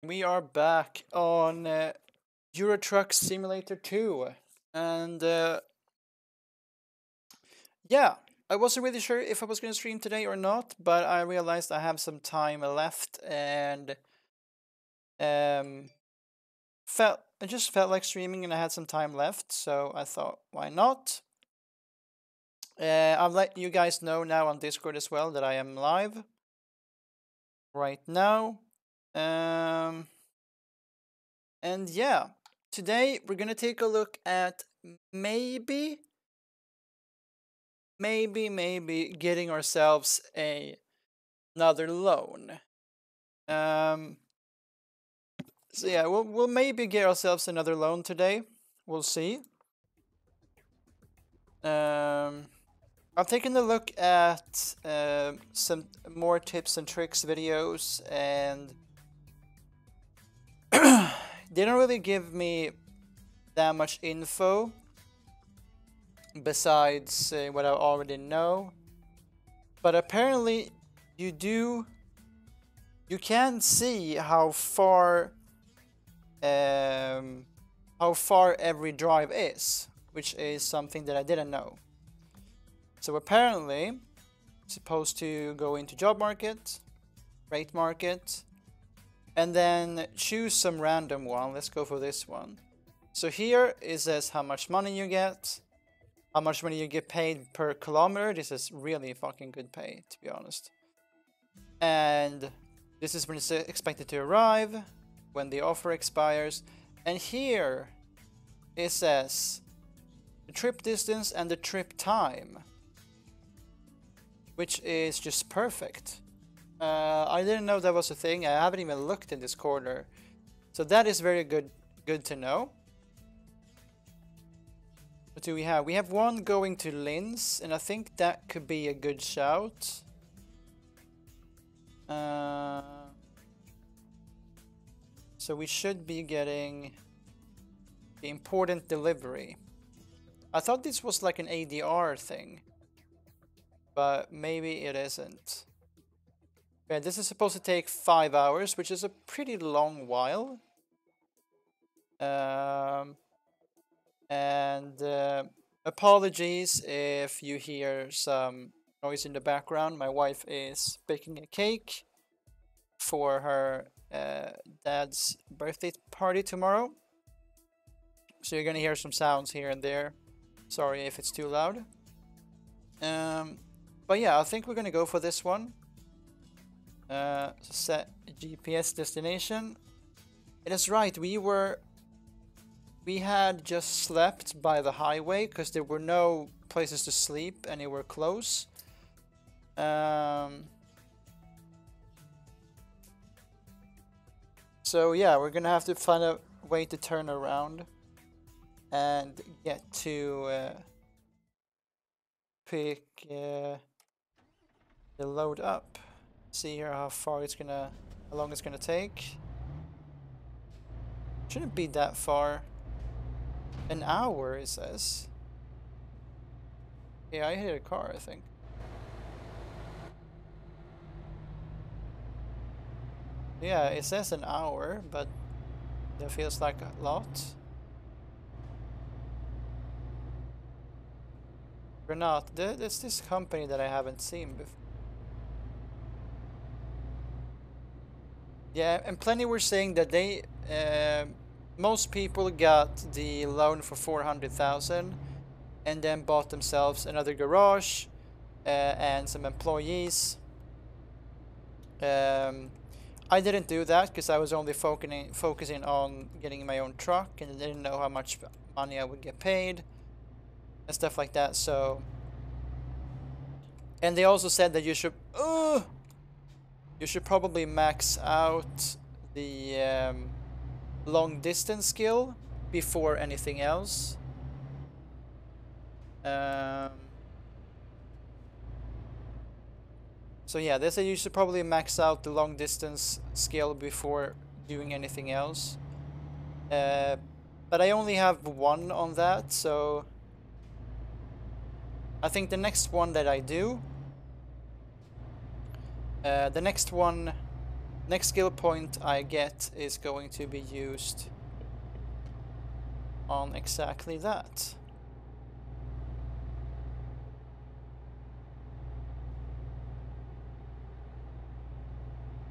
We are back on Euro Truck Simulator 2. And yeah, I wasn't really sure if I was going to stream today or not, but I realized I have some time left and um, I just felt like streaming and I had some time left, so I thought, why not? I'll let you guys know now on Discord as well that I am live right now. Um, and yeah, today we're gonna take a look at maybe getting ourselves another loan. Um, so yeah, we'll maybe get ourselves another loan today. We'll see. Um, I've taken a look at some more tips and tricks videos, and they don't really give me that much info besides what I already know. But apparently, you can see how far every drive is, which is something that I didn't know. So apparently, supposed to go into job market, rate market, and then choose some random one. Let's go for this one. So here it says how much money you get, how much money you get paid per kilometer. This is really fucking good pay, to be honest. And this is when it's expected to arrive, when the offer expires. And here it says the trip distance and the trip time, which is just perfect. I didn't know that was a thing. I haven't even looked in this corner, so that is very good to know. What do we have? We have one going to Linz, and I think that could be a good shout. So we should be getting the important delivery. I thought this was like an ADR thing, but maybe it isn't. Yeah, this is supposed to take 5 hours, which is a pretty long while. And apologies if you hear some noise in the background. My wife is baking a cake for her dad's birthday party tomorrow. So you're gonna hear some sounds here and there. Sorry if it's too loud. But yeah, I think we're gonna go for this one. Set GPS destination. It is right, we had just slept by the highway because there were no places to sleep anywhere close. So yeah, we're gonna have to find a way to turn around and get to pick the load up. See here how long it's gonna take. Shouldn't be that far. An hour, it says. Yeah, I hit a car, I think. Yeah, it says an hour, but that feels like a lot. Or not. There's this company that I haven't seen before. Yeah, and plenty were saying that they most people got the loan for 400,000 and then bought themselves another garage and some employees. I didn't do that because I was only focusing on getting my own truck and I didn't know how much money I would get paid and stuff like that. So, and they also said that you should probably max out the long distance skill before anything else. So yeah, they say you should probably max out the long distance skill before doing anything else. But I only have one on that, so I think the next one that I do, next skill point I get is going to be used on exactly that.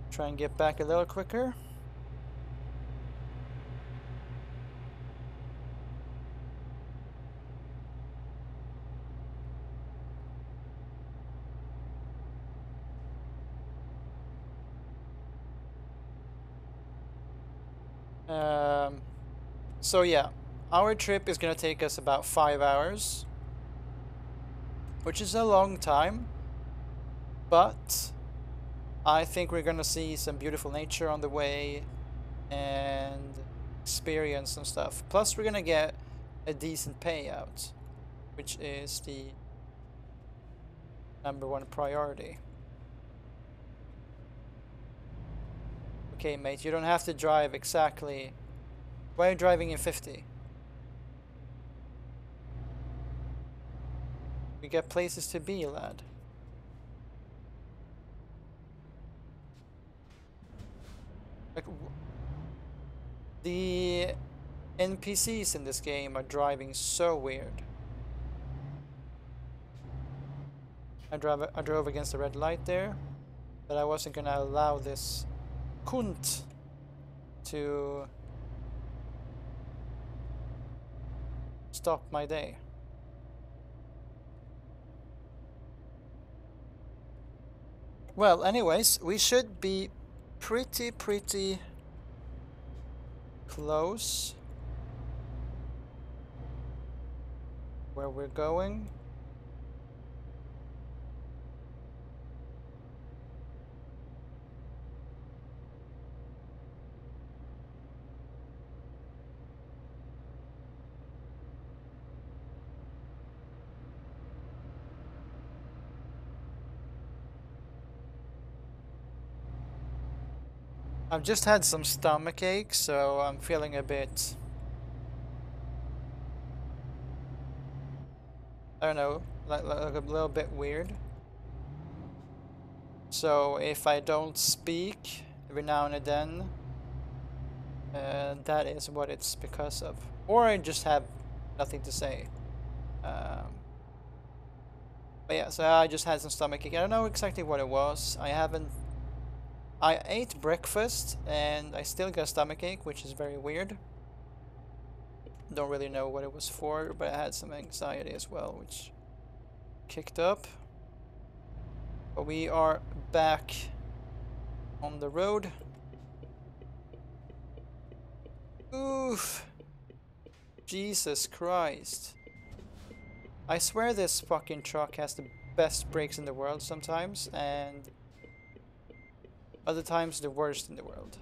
Try and get back a little quicker. So yeah, our trip is gonna take us about 5 hours, which is a long time, but I think we're gonna see some beautiful nature on the way and experience some stuff. Plus we're gonna get a decent payout, which is the #1 priority. Okay, mate, you don't have to drive exactly. Why are you driving in 50? We got places to be, lad. Like, the NPCs in this game are driving so weird. I drove against the red light there, but I wasn't gonna allow this cunt to stop my day. Well, anyways, we should be pretty close where we're going. I've just had some stomach ache, so I'm feeling a bit, I don't know, like a little bit weird. So if I don't speak every now and then, that is what it's because of. Or I just have nothing to say. But yeah, so I just had some stomach ache. I don't know exactly what it was. I ate breakfast and I still got stomach ache, which is very weird. Don't really know what it was for, but I had some anxiety as well, which kicked up. But we are back on the road. Oof. Jesus Christ. I swear this fucking truck has the best brakes in the world sometimes, and other times the worst in the world.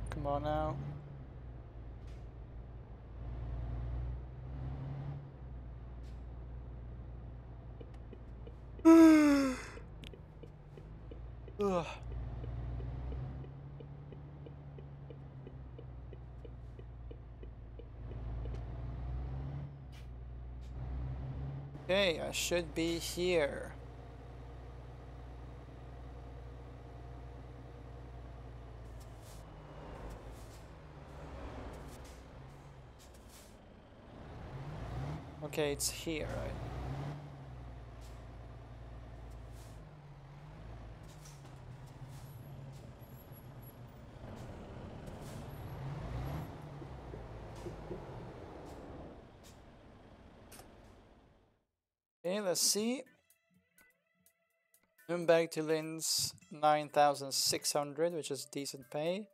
Come on now. Ugh. Okay, I should be here. Okay, it's here, right? Okay, let's see. Nürnberg to Linz, 9,600, which is decent pay.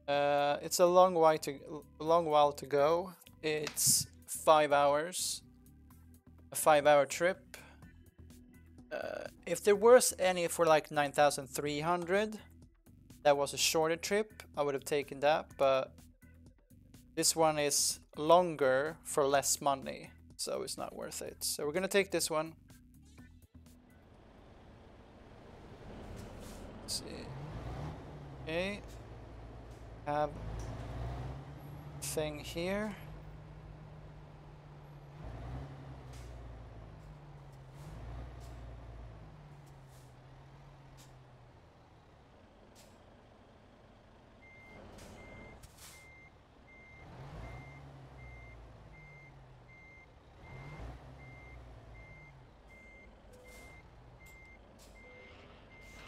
It's a long while to go. It's 5 hours, a 5-hour trip. If there was any for like 9,300, that was a shorter trip, I would have taken that, but this one is longer for less money, so it's not worth it. So we're gonna take this one. Let's see. Okay. Have thing here.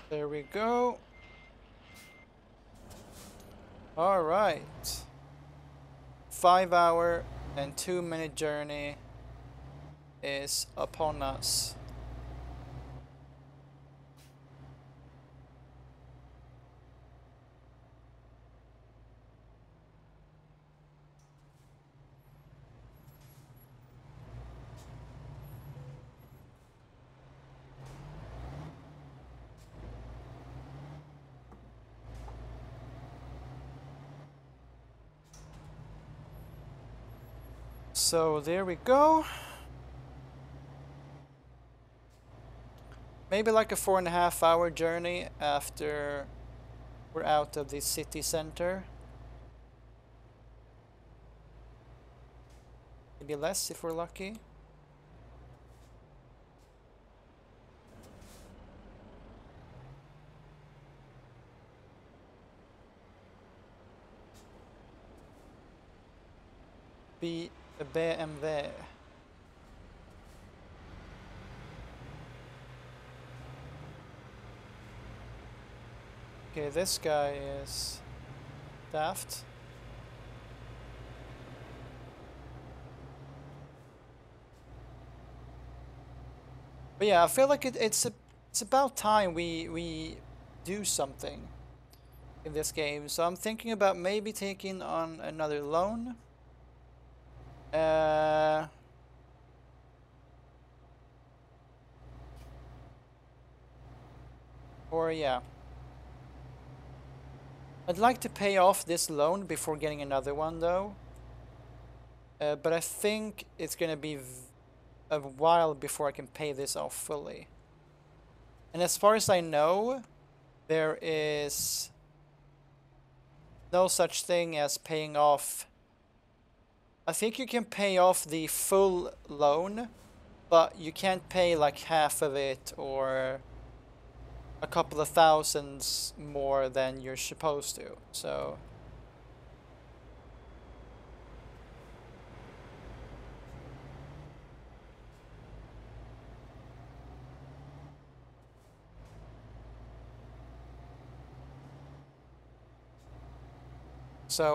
There we go. All right. 5-hour and 2-minute journey is upon us. So there we go. Maybe like a 4.5-hour journey after we're out of the city center. Maybe less if we're lucky. Be a BMW. Okay, this guy is daft. But yeah, I feel like it's about time we do something in this game. So I'm thinking about maybe taking on another loan. Or yeah. I'd like to pay off this loan before getting another one though. But I think it's gonna be a while before I can pay this off fully. And as far as I know, there is no such thing as paying off. I think you can pay off the full loan, but you can't pay like half of it or a couple of thousands more than you're supposed to. So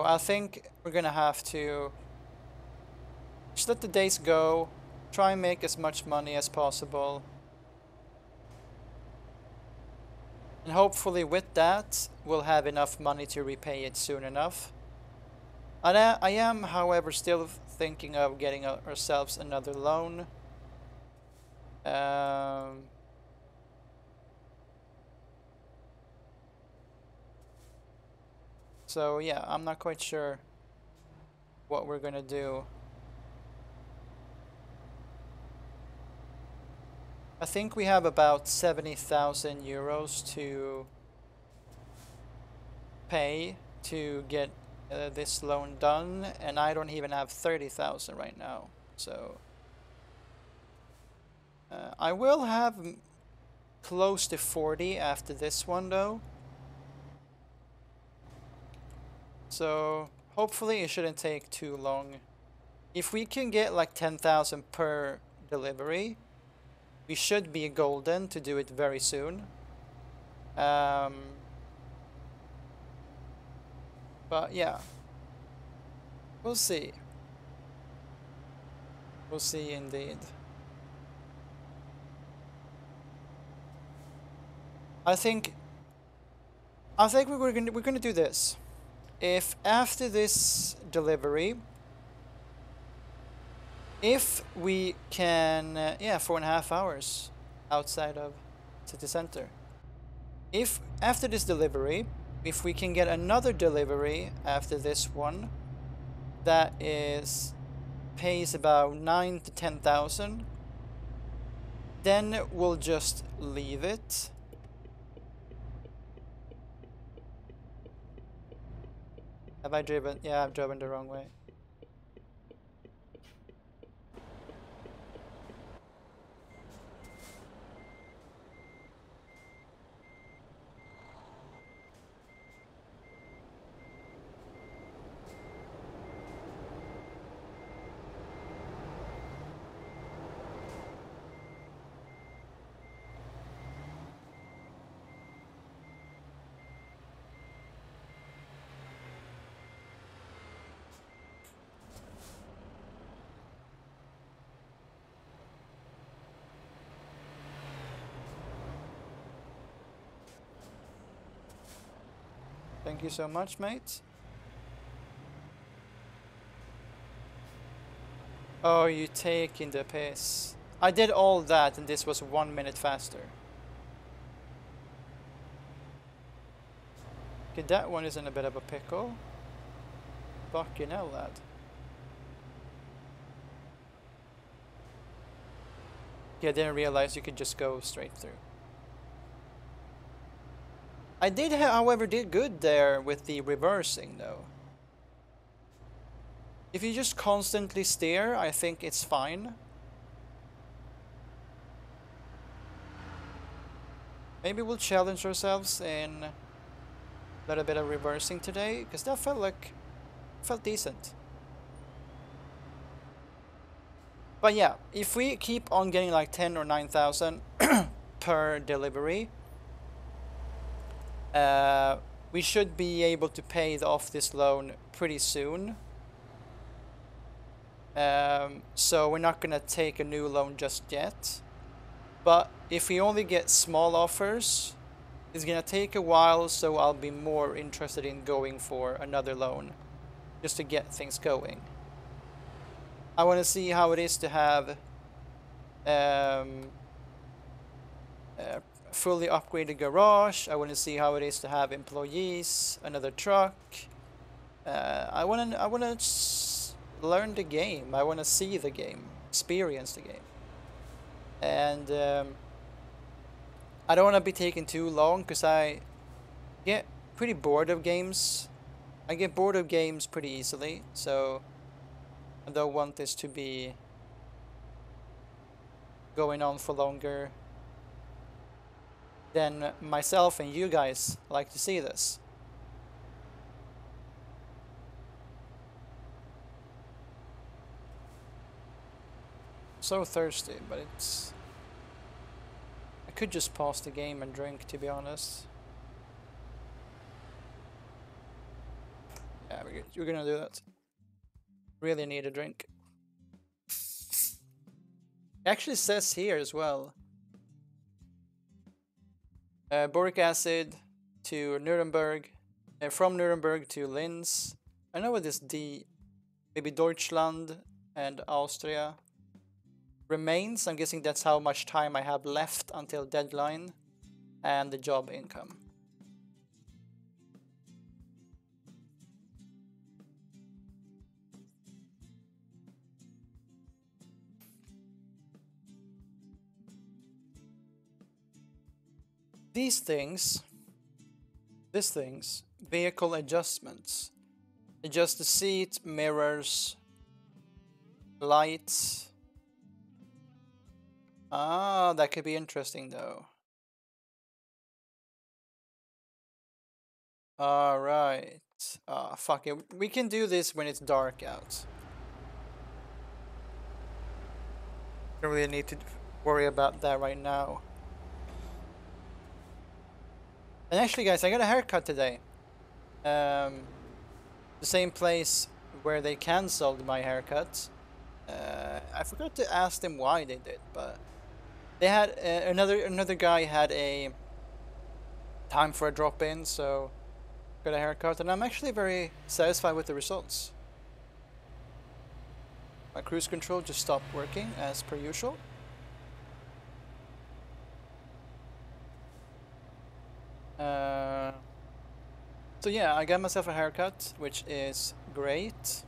I think we're gonna have to just let the days go, try and make as much money as possible. And hopefully with that, we'll have enough money to repay it soon enough. I am, however, still thinking of getting ourselves another loan. So yeah, I'm not quite sure what we're gonna do. I think we have about 70,000 euros to pay to get this loan done, and I don't even have 30,000 right now. So I will have close to 40 after this one though. So hopefully it shouldn't take too long. If we can get like 10,000 per delivery, we should be golden to do it very soon. But yeah, we'll see. We'll see indeed. I think we're gonna do this. If after this delivery, if we can, yeah, 4.5 hours outside of city center. If after this delivery, if we can get another delivery after this one, that is pays about 9 to 10,000, then we'll just leave it. Have I driven? Yeah, I've driven the wrong way. Thank you so much, mate. Oh, you taking the piss. I did all that and this was 1 minute faster. Okay, that one is in a bit of a pickle. Fucking hell, lad. Yeah, I didn't realize you could just go straight through. I did, however, did good there with the reversing, though. If you just constantly steer, I think it's fine. Maybe we'll challenge ourselves in a little bit of reversing today, because that felt decent. But yeah, if we keep on getting like 10 or 9,000 per delivery, we should be able to pay off this loan pretty soon. So we're not gonna take a new loan just yet. But if we only get small offers, it's gonna take a while, so I'll be more interested in going for another loan just to get things going. I want to see how it is to have fully upgraded garage. I want to see how it is to have employees, another truck. I want to learn the game. I want to see the game, experience the game. And I don't want to be taking too long because I get pretty bored of games. I get bored of games pretty easily, so I don't want this to be going on for longer than myself and you guys like to see this. So thirsty, but it's... I could just pause the game and drink, to be honest. Yeah, we're gonna do that. Really need a drink. It actually says here as well. Boric acid to Nuremberg, from Nuremberg to Linz. I know what this maybe Deutschland and Austria remains. I'm guessing that's how much time I have left until deadline, and the job income. These things, vehicle adjustments, adjust the seat, mirrors, lights. Ah, that could be interesting though. Alright. Ah, fuck it. We can do this when it's dark out. Don't really need to worry about that right now. And actually, guys, I got a haircut today. The same place where they cancelled my haircut. I forgot to ask them why they did, but they had another guy had a time for a drop-in, so got a haircut, and I'm actually very satisfied with the results. My cruise control just stopped working as per usual. So yeah, I got myself a haircut, which is great.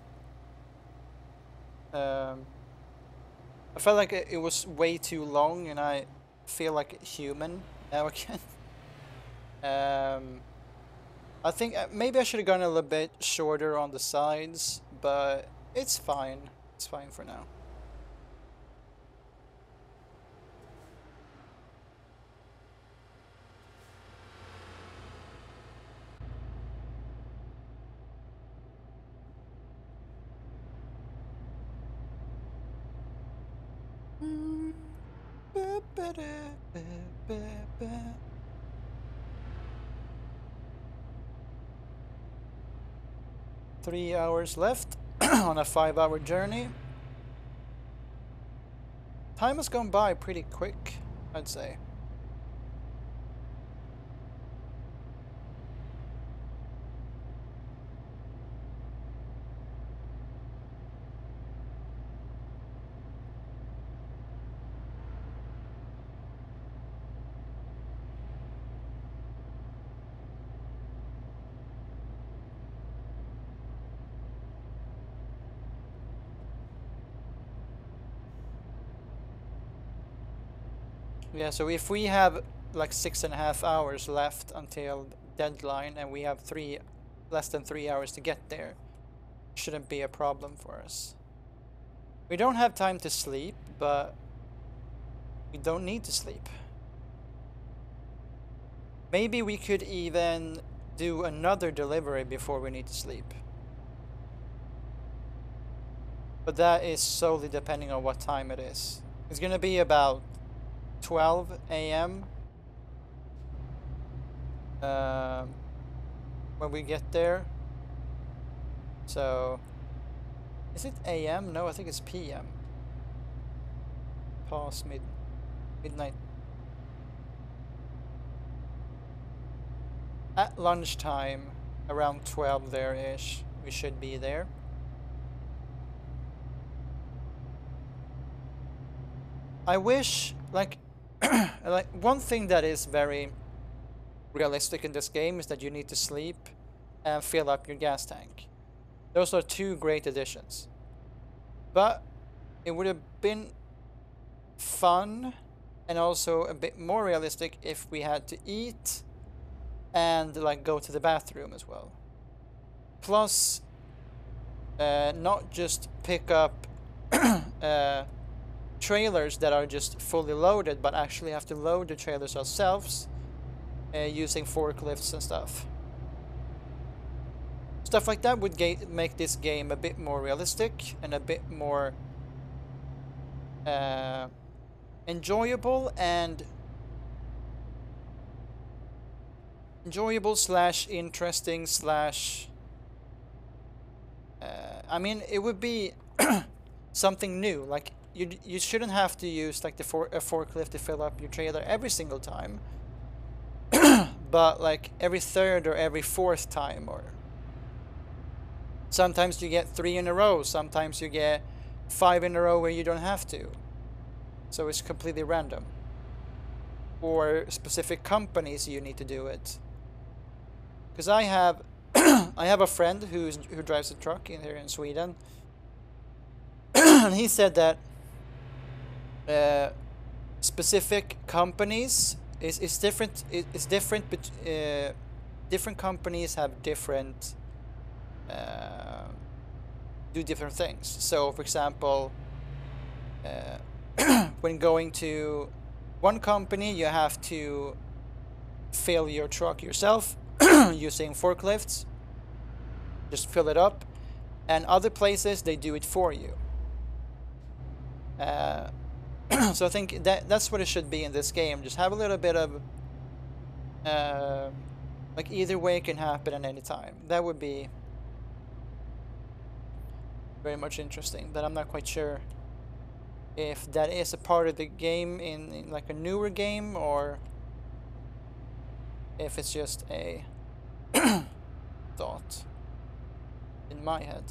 I felt like it was way too long, and I feel like a human now again. I I think maybe I should have gone a little bit shorter on the sides, but it's fine. It's fine for now. Three hours left on a 5-hour journey. Time has gone by pretty quick, I'd say. Yeah, so if we have like 6.5 hours left until deadline and we have less than 3 hours to get there, shouldn't be a problem for us. We don't have time to sleep, but we don't need to sleep. Maybe we could even do another delivery before we need to sleep. But that is solely depending on what time it is. It's gonna be about 12 a.m. When we get there. So, is it a.m.? No, I think it's p.m. Past midnight. At lunchtime, around 12 there-ish, we should be there. I wish, like, like one thing that is very realistic in this game is that you need to sleep and fill up your gas tank. Those are two great additions. But it would have been fun and also a bit more realistic if we had to eat and like go to the bathroom as well. Plus, not just pick up trailers that are just fully loaded, but actually have to load the trailers ourselves using forklifts and stuff. Stuff like that would make this game a bit more realistic and a bit more enjoyable slash interesting slash I mean, it would be something new. Like you shouldn't have to use like a forklift to fill up your trailer every single time, but like every third or every fourth time, or sometimes you get 3 in a row, sometimes you get 5 in a row where you don't have to. So it's completely random. Or specific companies you need to do it. Because I have I have a friend who drives a truck here in Sweden, and he said that specific companies is different. It's different, but different companies have different do different things. So, for example, when going to one company, you have to fill your truck yourself using forklifts. Just fill it up, and other places they do it for you. So I think that's what it should be in this game. Just have a little bit of like either way can happen at any time. That would be very much interesting, but I'm not quite sure if that is a part of the game in like a newer game, or if it's just a thought in my head.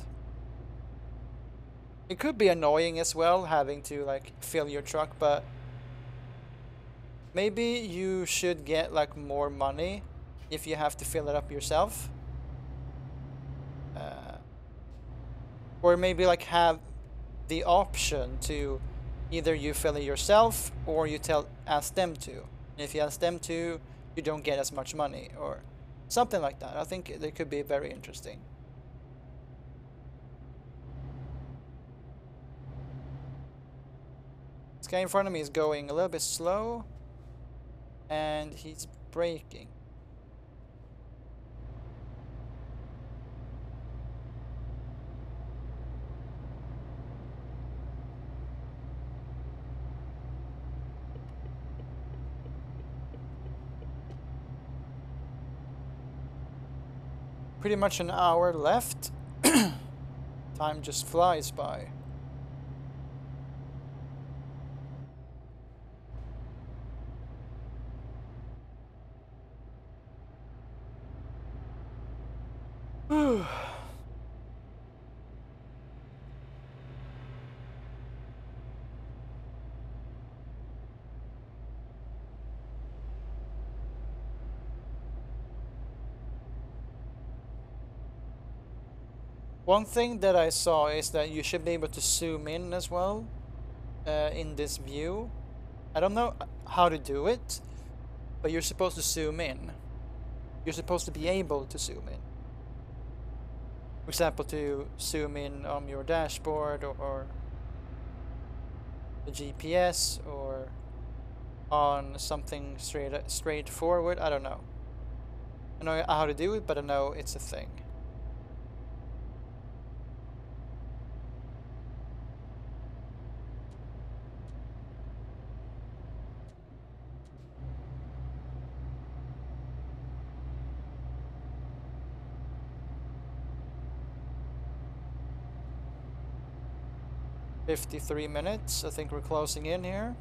It could be annoying as well, having to like fill your truck, but maybe you should get like more money if you have to fill it up yourself. Or maybe like have the option to either you fill it yourself or you ask them to. And if you ask them to, you don't get as much money, or Something like that. I think they could be very interesting. This guy in front of me is going a little bit slow, and he's braking. Pretty much an hour left. Time just flies by. One thing that I saw is that you should be able to zoom in as well in this view. I don't know how to do it, but you're supposed to zoom in. You're supposed to be able to zoom in. For example, to zoom in on your dashboard or the GPS or on something straightforward. I don't know. I know how to do it, but I know it's a thing. "53 minutes. I think we're closing in here.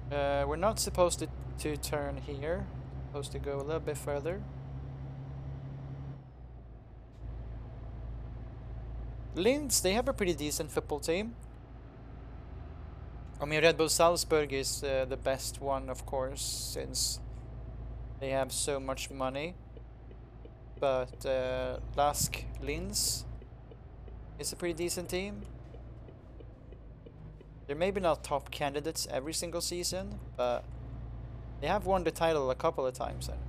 We're not supposed to turn here. Supposed to go a little bit further. Linz, they have a pretty decent football team. I mean, Red Bull Salzburg is the best one, of course, since they have so much money. But Lask Linz is a pretty decent team. They're maybe not top candidates every single season, but they have won the title a couple of times. And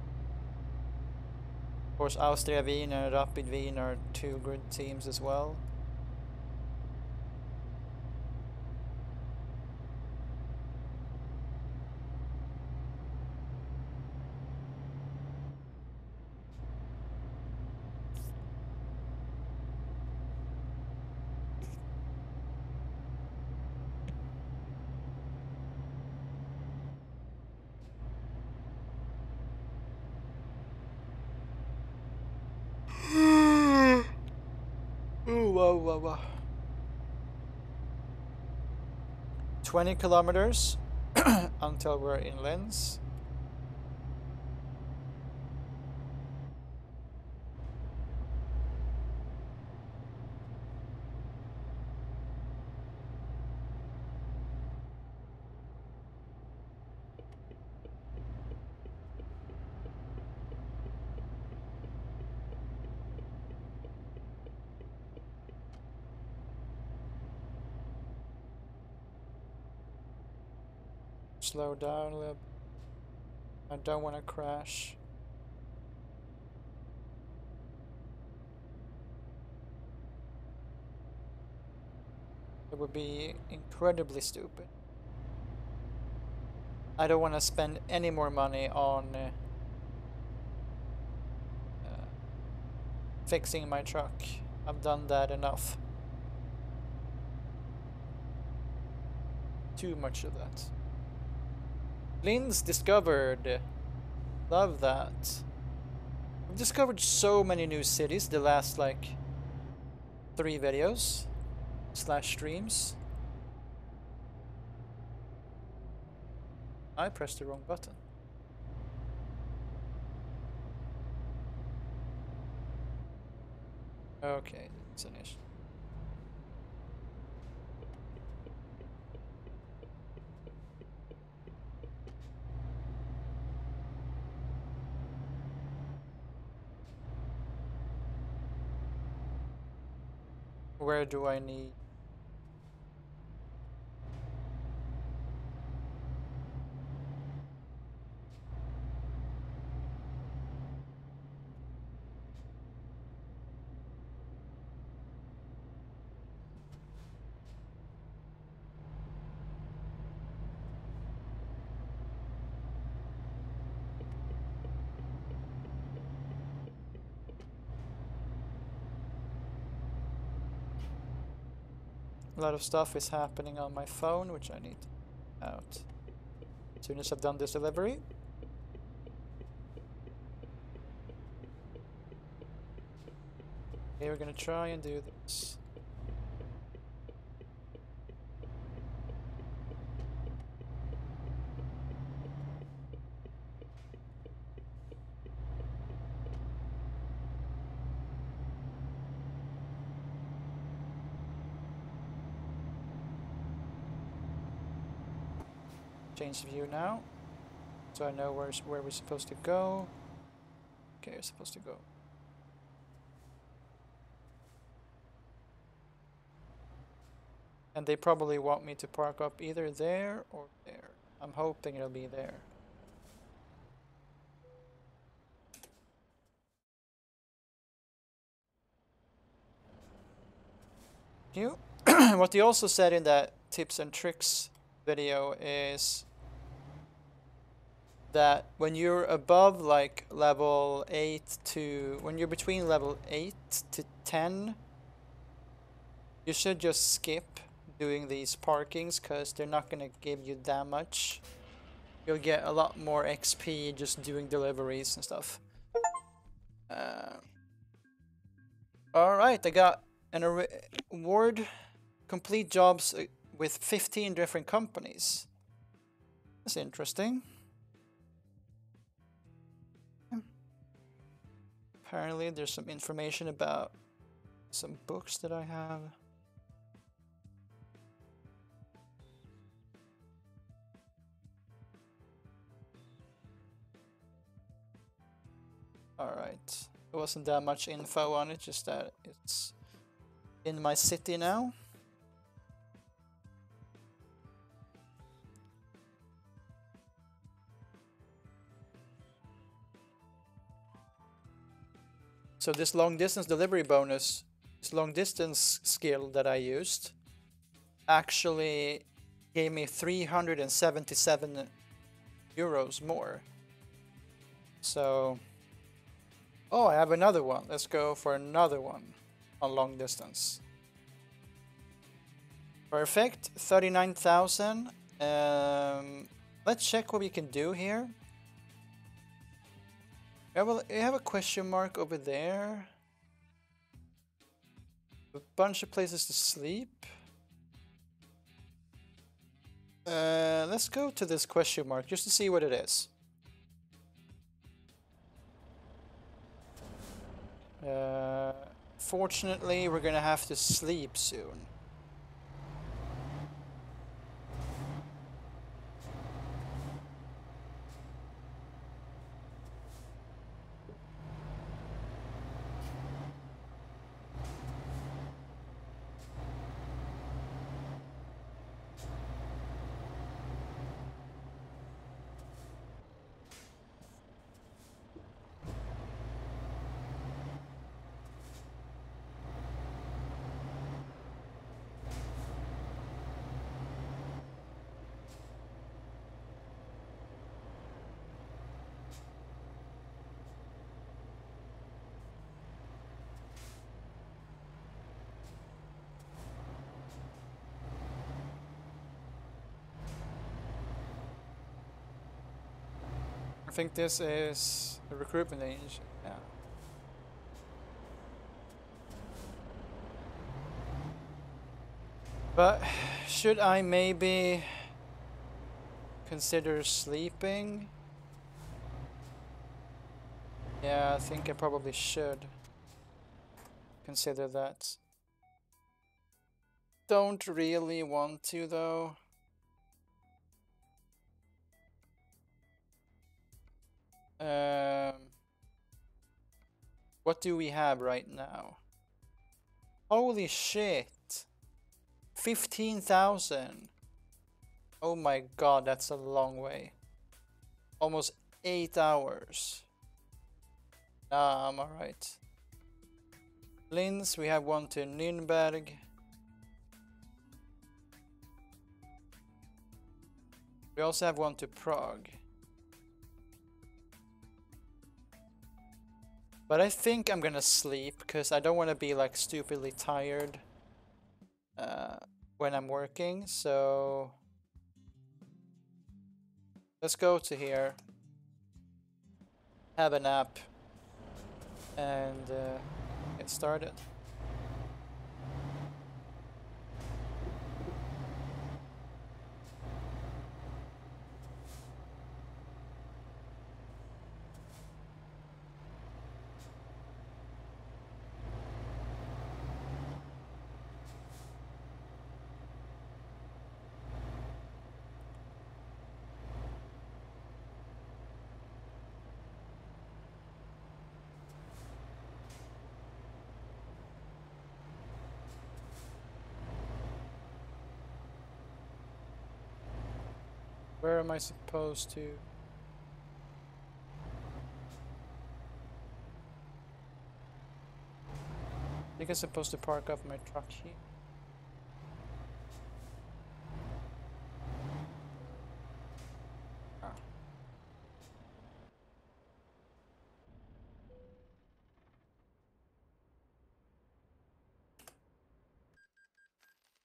of course, Austria Wien and Rapid Wien are two good teams as well. Ooh, whoa, whoa, whoa. 20 kilometers until we're in Linz. Slow down a little bit. I don't want to crash. It would be incredibly stupid. I don't want to spend any more money on fixing my truck. I've done that enough. Too much of that. Linz discovered. Love that. I've discovered so many new cities the last like 3 videos / streams. I pressed the wrong button. Okay, it's an issue. Where do I need? A lot of stuff is happening on my phone, which I need out as soon as I've done this delivery. Okay, we're gonna try and do this. Change view now, so I know where we're supposed to go. Okay, we're supposed to go. And they probably want me to park up either there or there. I'm hoping it'll be there. What you also said in that tips and tricks video is that when you're above like level 8 to, when you're between level 8 to 10, you should just skip doing these parkings because they're not going to give you that much. You'll get a lot more XP just doing deliveries and stuff. Alright, I got an award, complete jobs with 15 different companies. That's interesting. Apparently there's some information about some books that I have. Alright, there wasn't that much info on it, just that it's in my city now. So this long distance delivery bonus, this long distance skill that I used, actually gave me 377 euros more. So, oh, I have another one. Let's go for another one on long distance. Perfect, 39,000. Let's check what we can do here. You have a question mark over there. A bunch of places to sleep. Let's go to this question mark just to see what it is. Fortunately, we're gonna have to sleep soon. I think this is a recruitment agency. Yeah. But should I maybe consider sleeping? Yeah, I think I probably should consider that. Don't really want to though. What do we have right now? Holy shit! 15,000! Oh my god, that's a long way. Almost 8 hours. Nah, I'm alright. Linz, we have one to Nürnberg. We also have one to Prague. But I think I'm gonna sleep because I don't want to be like stupidly tired. when I'm working, so let's go to here, have a nap, and get started. Where am I supposed to? I think I'm supposed to park up my truck here. Ah.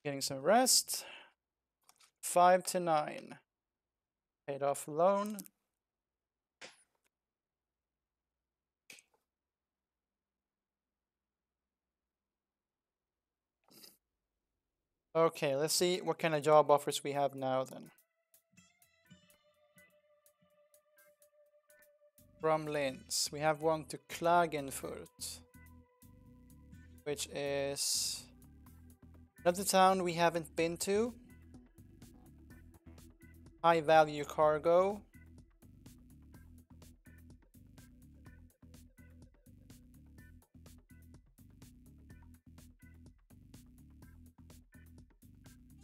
Getting some rest. 5 to 9. Paid off loan. Okay, let's see what kind of job offers we have now then. From Linz, we have one to Klagenfurt, which is another town we haven't been to. High value cargo.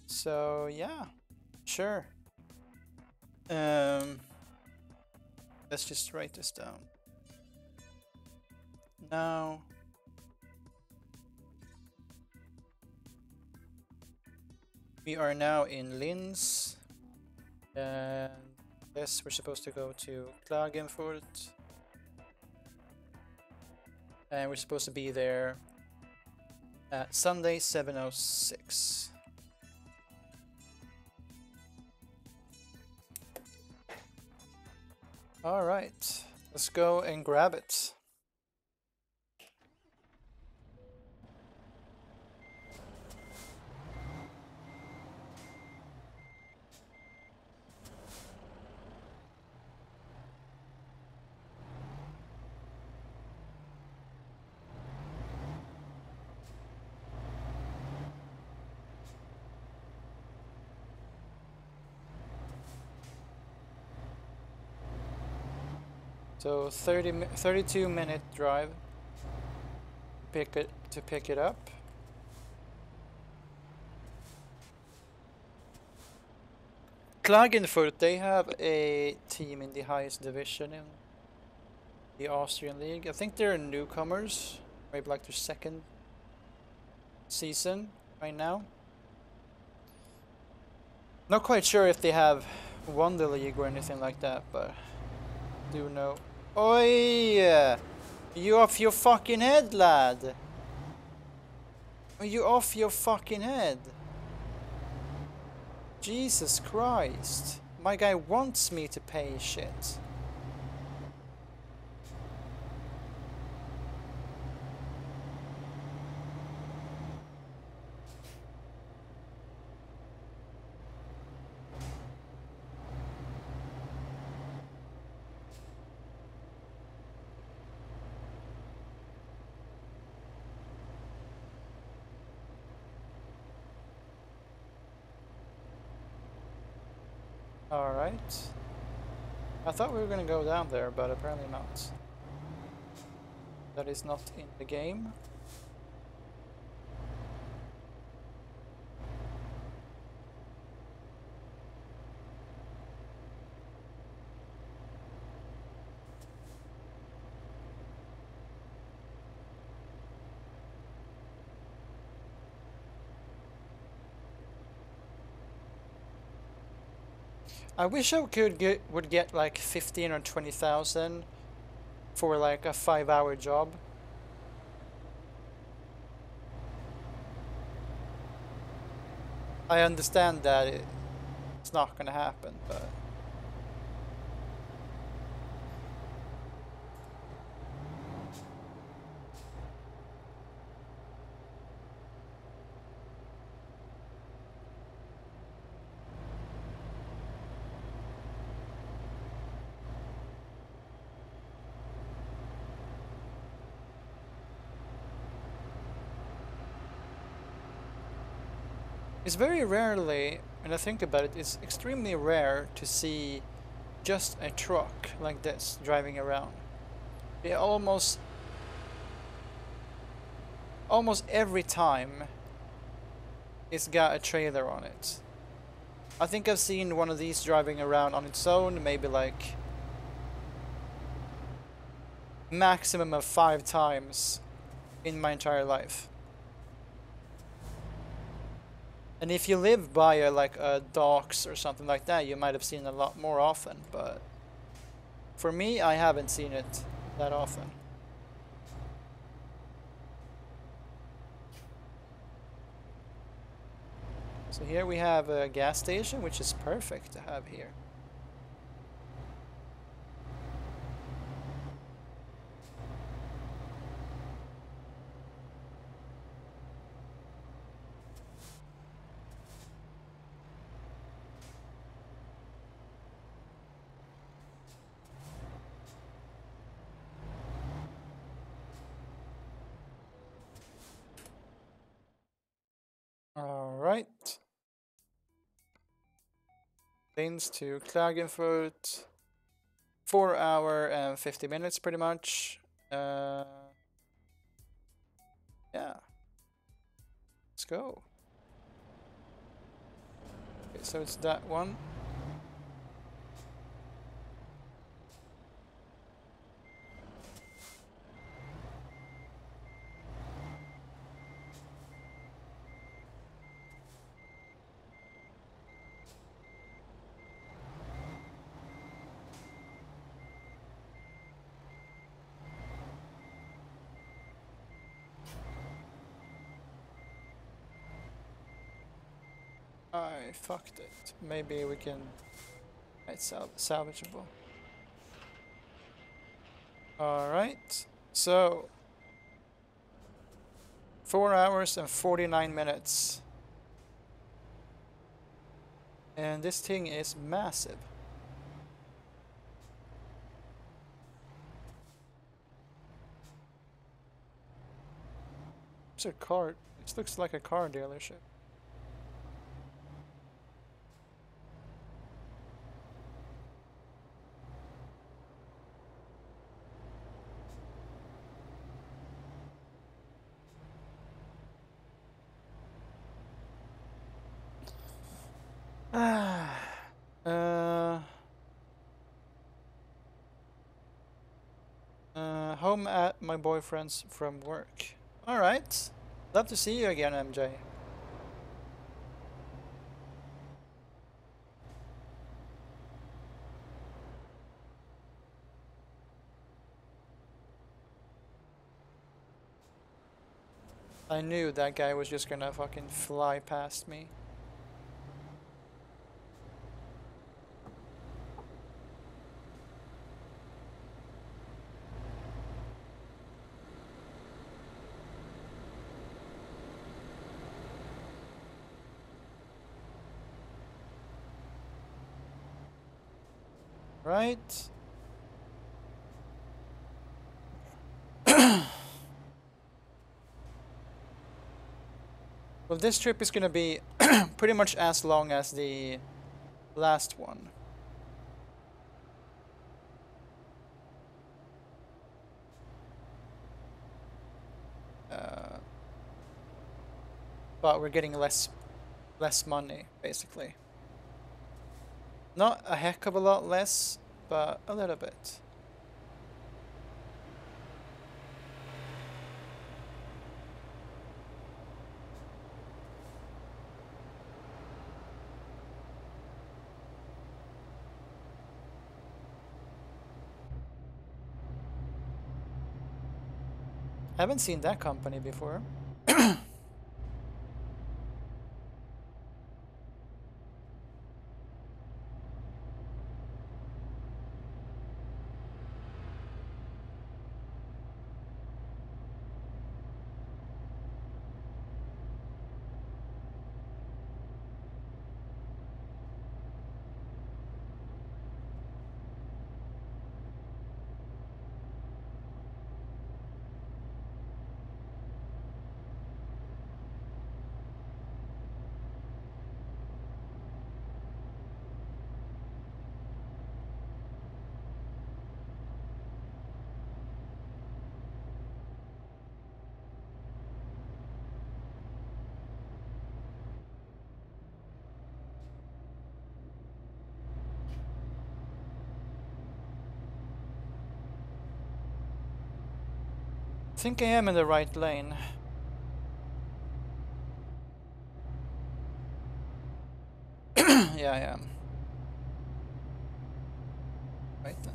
So yeah, sure. Let's just write this down. Now we are now in Linz, and yes, we're supposed to go to Klagenfurt, and we're supposed to be there at Sunday 7:06. All right, let's go and grab it. So 32-minute drive to pick it up. Klagenfurt, they have a team in the highest division in the Austrian league. I think they're newcomers, maybe like their second season right now. Not quite sure if they have won the league or anything like that, but do know. Oi! You off your fucking head, lad? Are you off your fucking head? Jesus Christ. My guy wants me to pay shit. Alright. I thought we were gonna go down there, but apparently not. That is not in the game. I wish I would get like 15 or 20,000 for like a 5-hour job. I understand that it's not gonna happen, but it's very rarely, when I think about it, it's extremely rare to see just a truck like this driving around. It almost every time it's got a trailer on it. I think I've seen one of these driving around on its own maybe like maximum of 5 times in my entire life. And if you live by like a docks or something like that, you might have seen it a lot more often, but for me, I haven't seen it that often. So here we have a gas station, which is perfect to have here. All right. Lanes to Klagenfurt. 4 hour and 50 minutes pretty much. Yeah. Let's go. Okay, so it's that one. I fucked it. Maybe we can... It's salvageable. Alright. So... 4 hours and 49 minutes. And this thing is massive. It's a car. It looks like a car dealership. Home at my boyfriend's from work. Alright. Love to see you again, MJ. I knew that guy was just gonna fucking fly past me. Right? Well, this trip is gonna be pretty much as long as the last one. But we're getting less money, basically. Not a heck of a lot less, but a little bit. I haven't seen that company before. think I am in the right lane. Yeah, I am. Right then.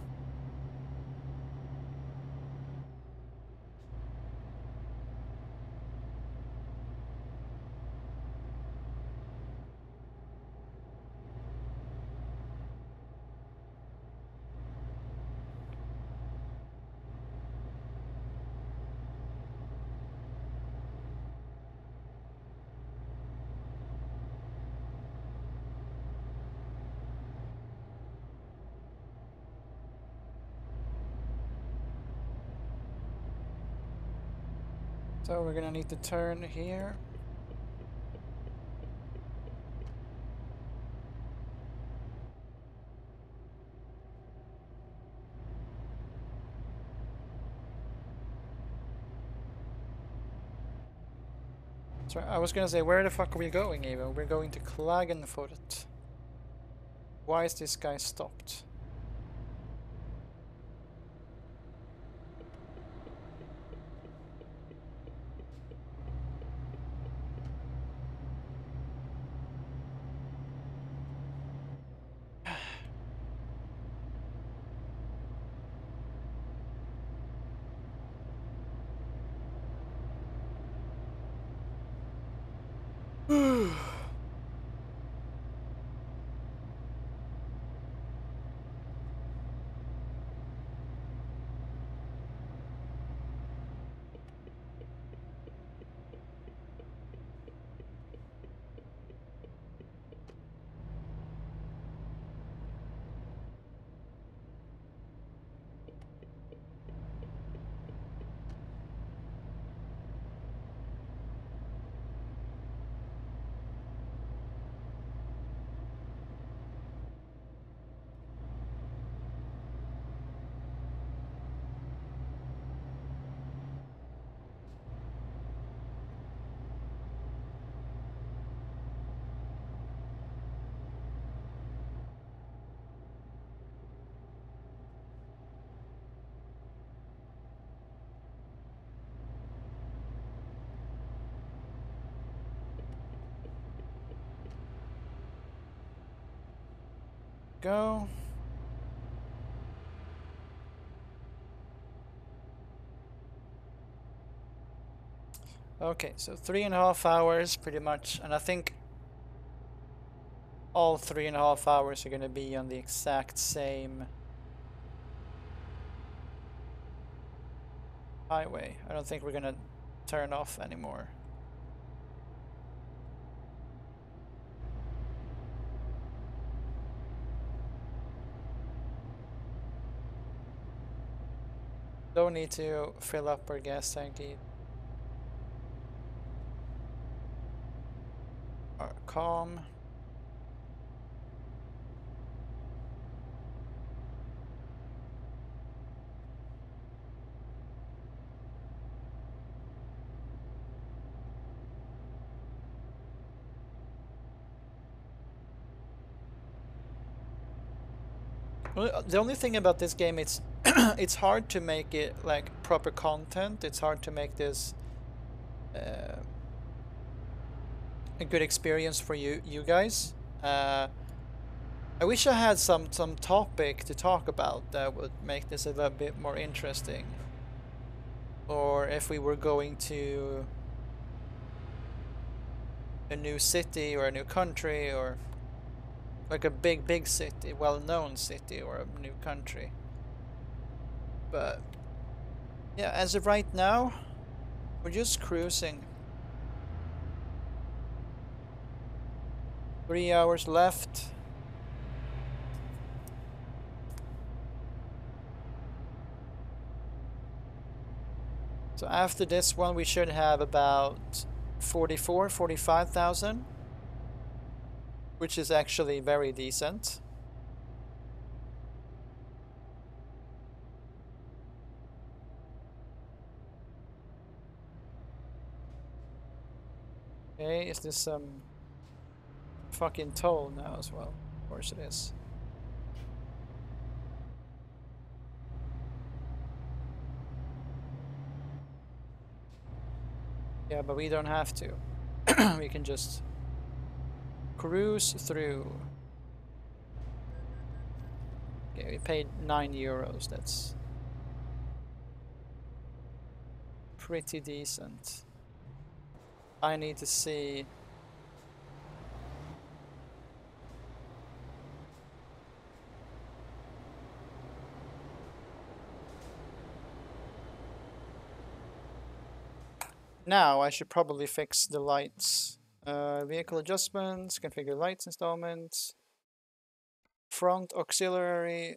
So we're gonna need to turn here. So I was gonna say, where the fuck are we going even? We're going to Klagenfurt. Why is this guy stopped? Go. Okay, so 3.5 hours pretty much, and I think all 3.5 hours are gonna be on the exact same highway. I don't think we're gonna turn off anymore. Don't need to fill up our gas tank either. Calm. Well, the only thing about this game, it's it's hard to make it like proper content. It's hard to make this a good experience for you guys. I wish I had some topic to talk about that would make this a little bit more interesting. Or if we were going to a new city or a new country, or like a big city, well-known city, or a new country. But yeah, as of right now, we're just cruising. 3 hours left. So after this one, we should have about 45,000, which is actually very decent. Okay, is this some fucking toll now as well? Of course it is. Yeah, but we don't have to. We can just cruise through. Okay, we paid €9. That's pretty decent. I need to see. Now I should probably fix the lights. Vehicle adjustments, configure lights installments, front auxiliary,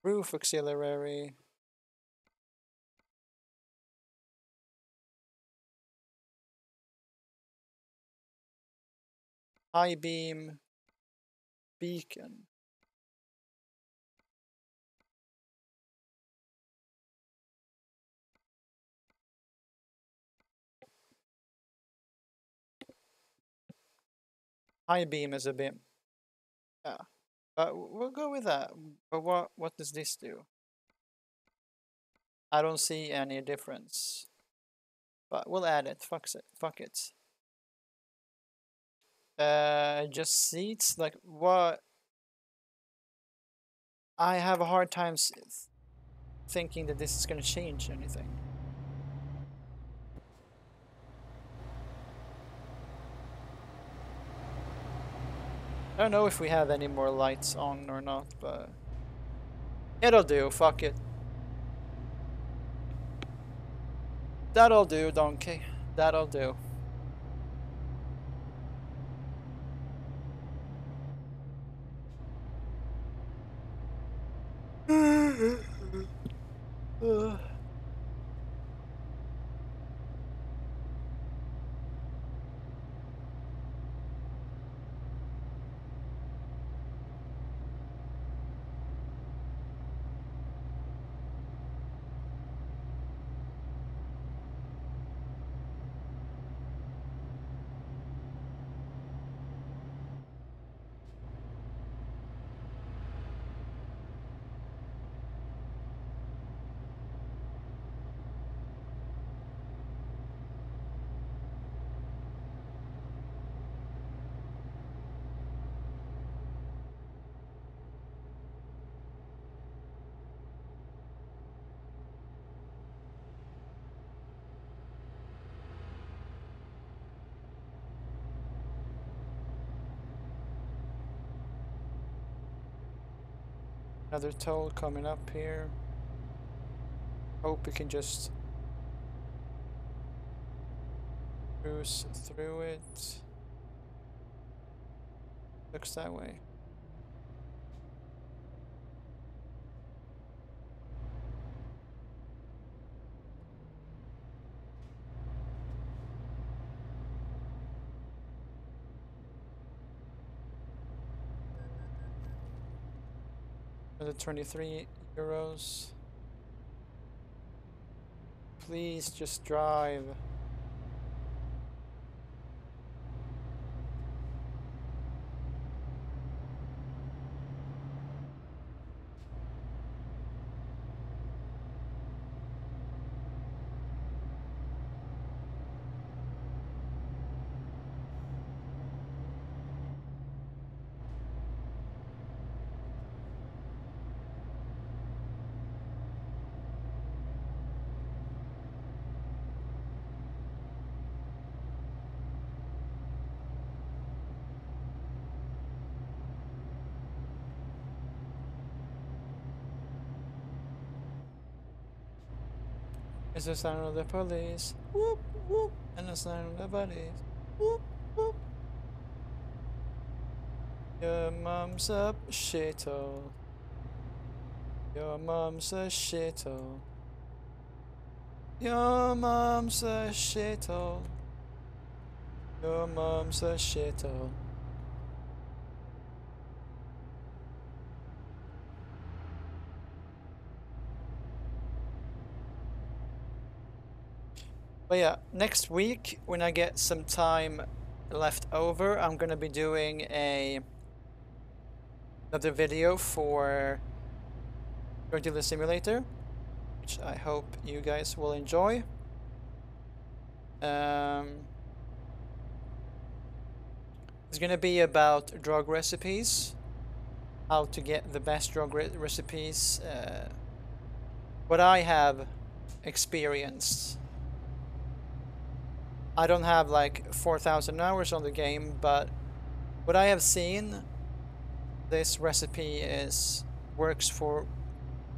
roof auxiliary. High beam, beacon. High beam is a beam. Yeah, but we'll go with that. But what does this do? I don't see any difference. But we'll add it. Fuck it. Fuck it. Just seats. Like what? I have a hard time thinking that this is gonna change anything. I don't know if we have any more lights on or not, but it'll do. Fuck it. That'll do, donkey. That'll do. Another toll coming up here. Hope we can just cruise through it. Looks that way. Another €23. Please just drive. It's the sound of the police. Whoop, whoop. And the sound of the buddies. Whoop, whoop. Your mom's a shithole. Your mom's a shithole. Your mom's a shithole. Your mom's a shithole. But yeah, next week when I get some time left over, I'm gonna be doing another video for Drug Dealer Simulator, which I hope you guys will enjoy. It's gonna be about drug recipes, how to get the best drug recipes, what I have experienced. I don't have like 4,000 hours on the game, but what I have seen, this recipe works for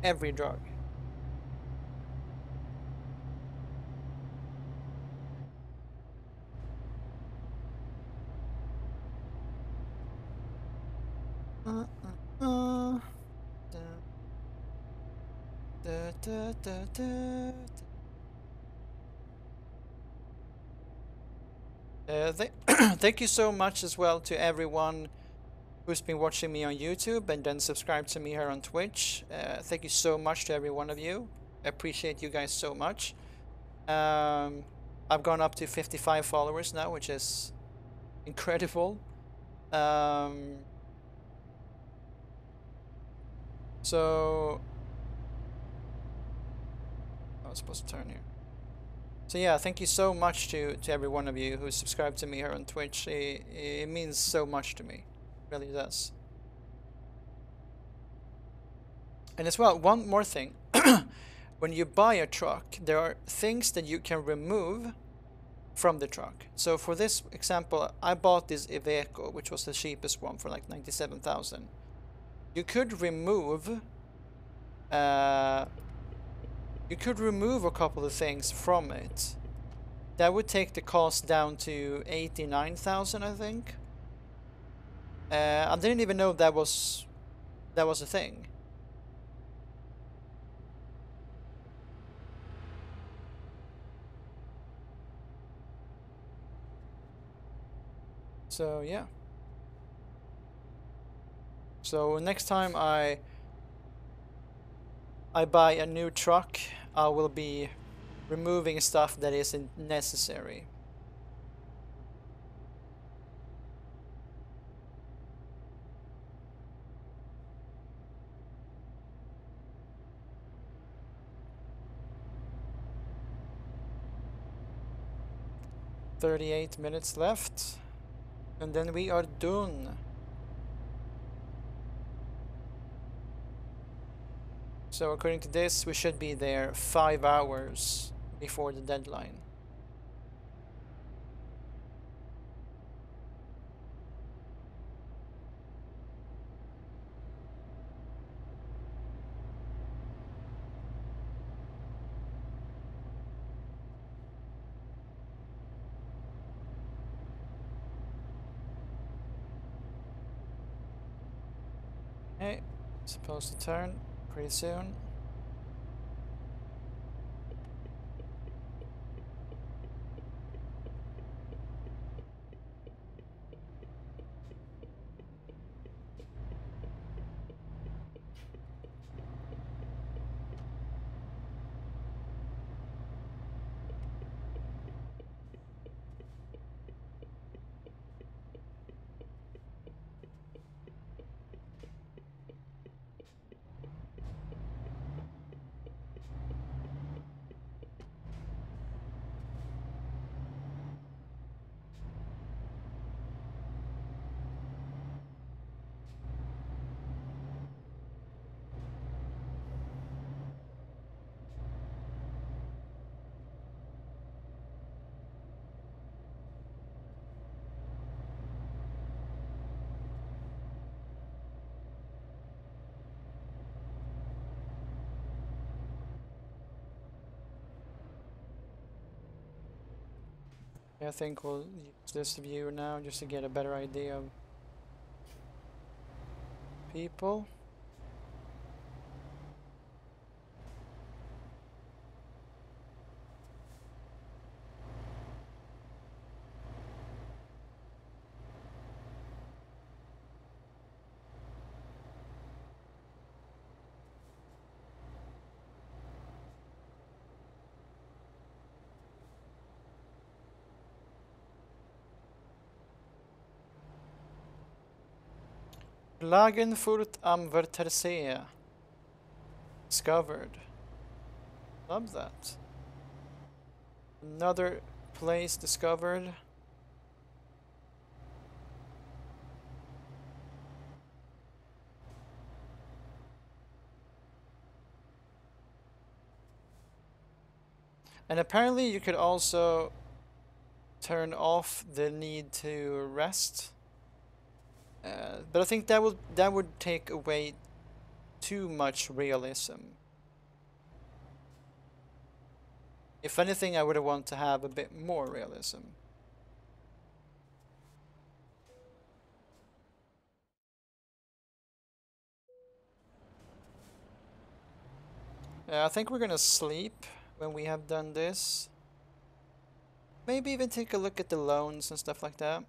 every drug. Thank you so much as well to everyone who's been watching me on YouTube and then subscribed to me here on Twitch. Thank you so much to every one of you. I appreciate you guys so much. I've gone up to 55 followers now, which is incredible. So I was supposed to turn here. So yeah, thank you so much to every one of you who subscribed to me here on Twitch. It means so much to me. It really does. And as well, one more thing. When you buy a truck, there are things that you can remove from the truck. So for this example, I bought this Iveco, which was the cheapest one for like 97,000. You could remove a couple of things from it. That would take the cost down to 89,000, I think. I didn't even know that was a thing. So yeah. So next time I buy a new truck, I will be removing stuff that isn't necessary. "38 minutes left, and then we are done." So according to this, we should be there 5 hours before the deadline. Okay, supposed to turn pretty soon. I think we'll use this view now just to get a better idea of people. Klagenfurt am Wörthersee. Discovered. Love that. Another place discovered. And apparently you could also turn off the need to rest. But I think that would take away too much realism. If anything, I would want to have a bit more realism. I think we're gonna sleep when we have done this. Maybe even take a look at the loans and stuff like that.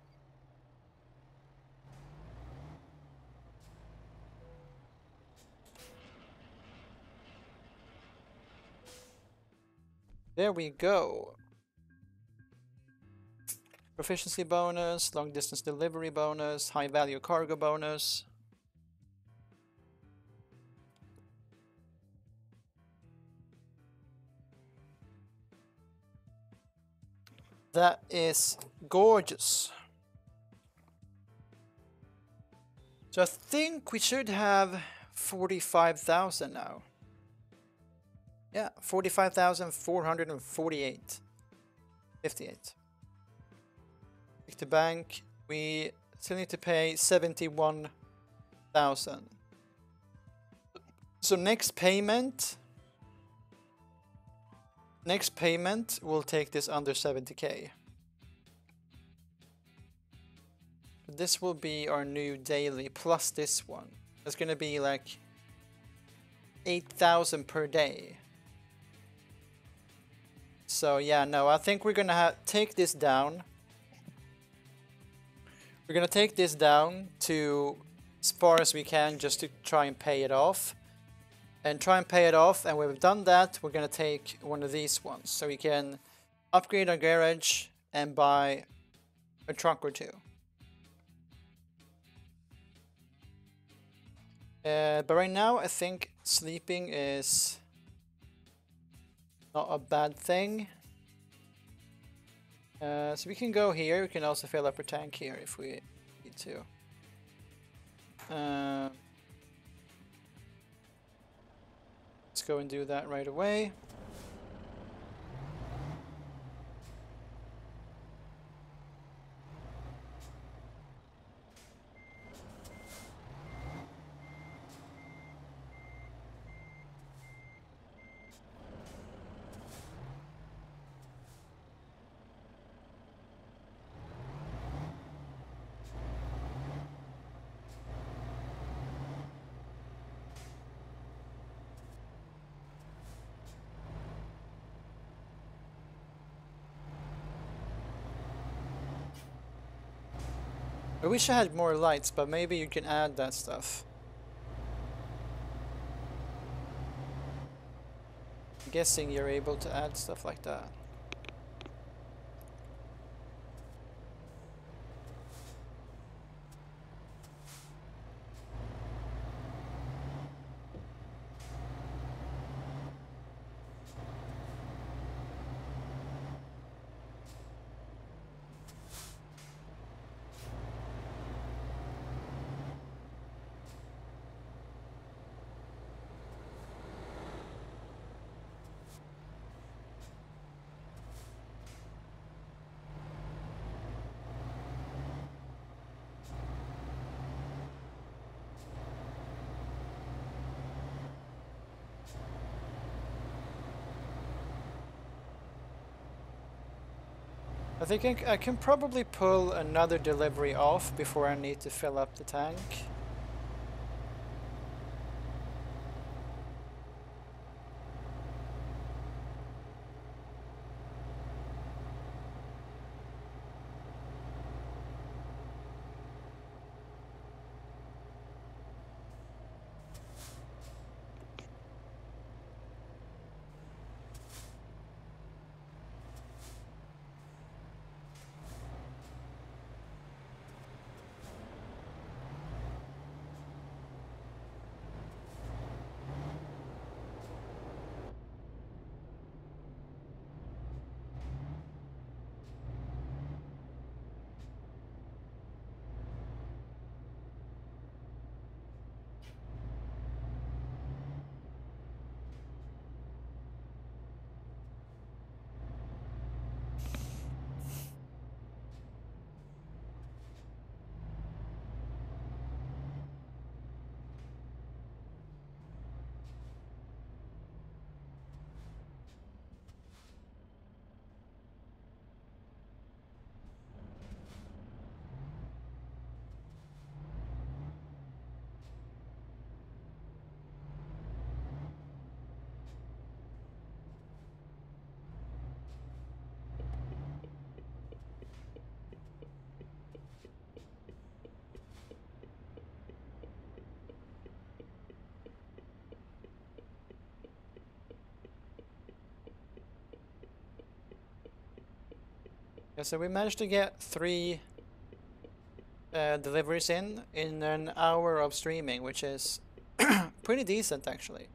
There we go. Proficiency bonus, long distance delivery bonus, high value cargo bonus. That is gorgeous. So I think we should have 45,000 now. Yeah, 45,448. 58. Take the bank. We still need to pay 71,000. So next payment will take this under 70k. This will be our new daily plus this one. It's gonna be like 8,000 per day. So yeah, no, I think we're gonna take this down. We're gonna take this down to as far as we can just to try and pay it off. And try and pay it off, and when we've done that, we're gonna take one of these ones. So we can upgrade our garage and buy a truck or two. But right now, I think sleeping is not a bad thing. So we can go here. We can also fill up our tank here if we need to. Let's go and do that right away. I wish I had more lights, but maybe you can add that stuff. I'm guessing you're able to add stuff like that. I think I can probably pull another delivery off before I need to fill up the tank. Yeah, so we managed to get 3 deliveries in an hour of streaming, which is pretty decent actually.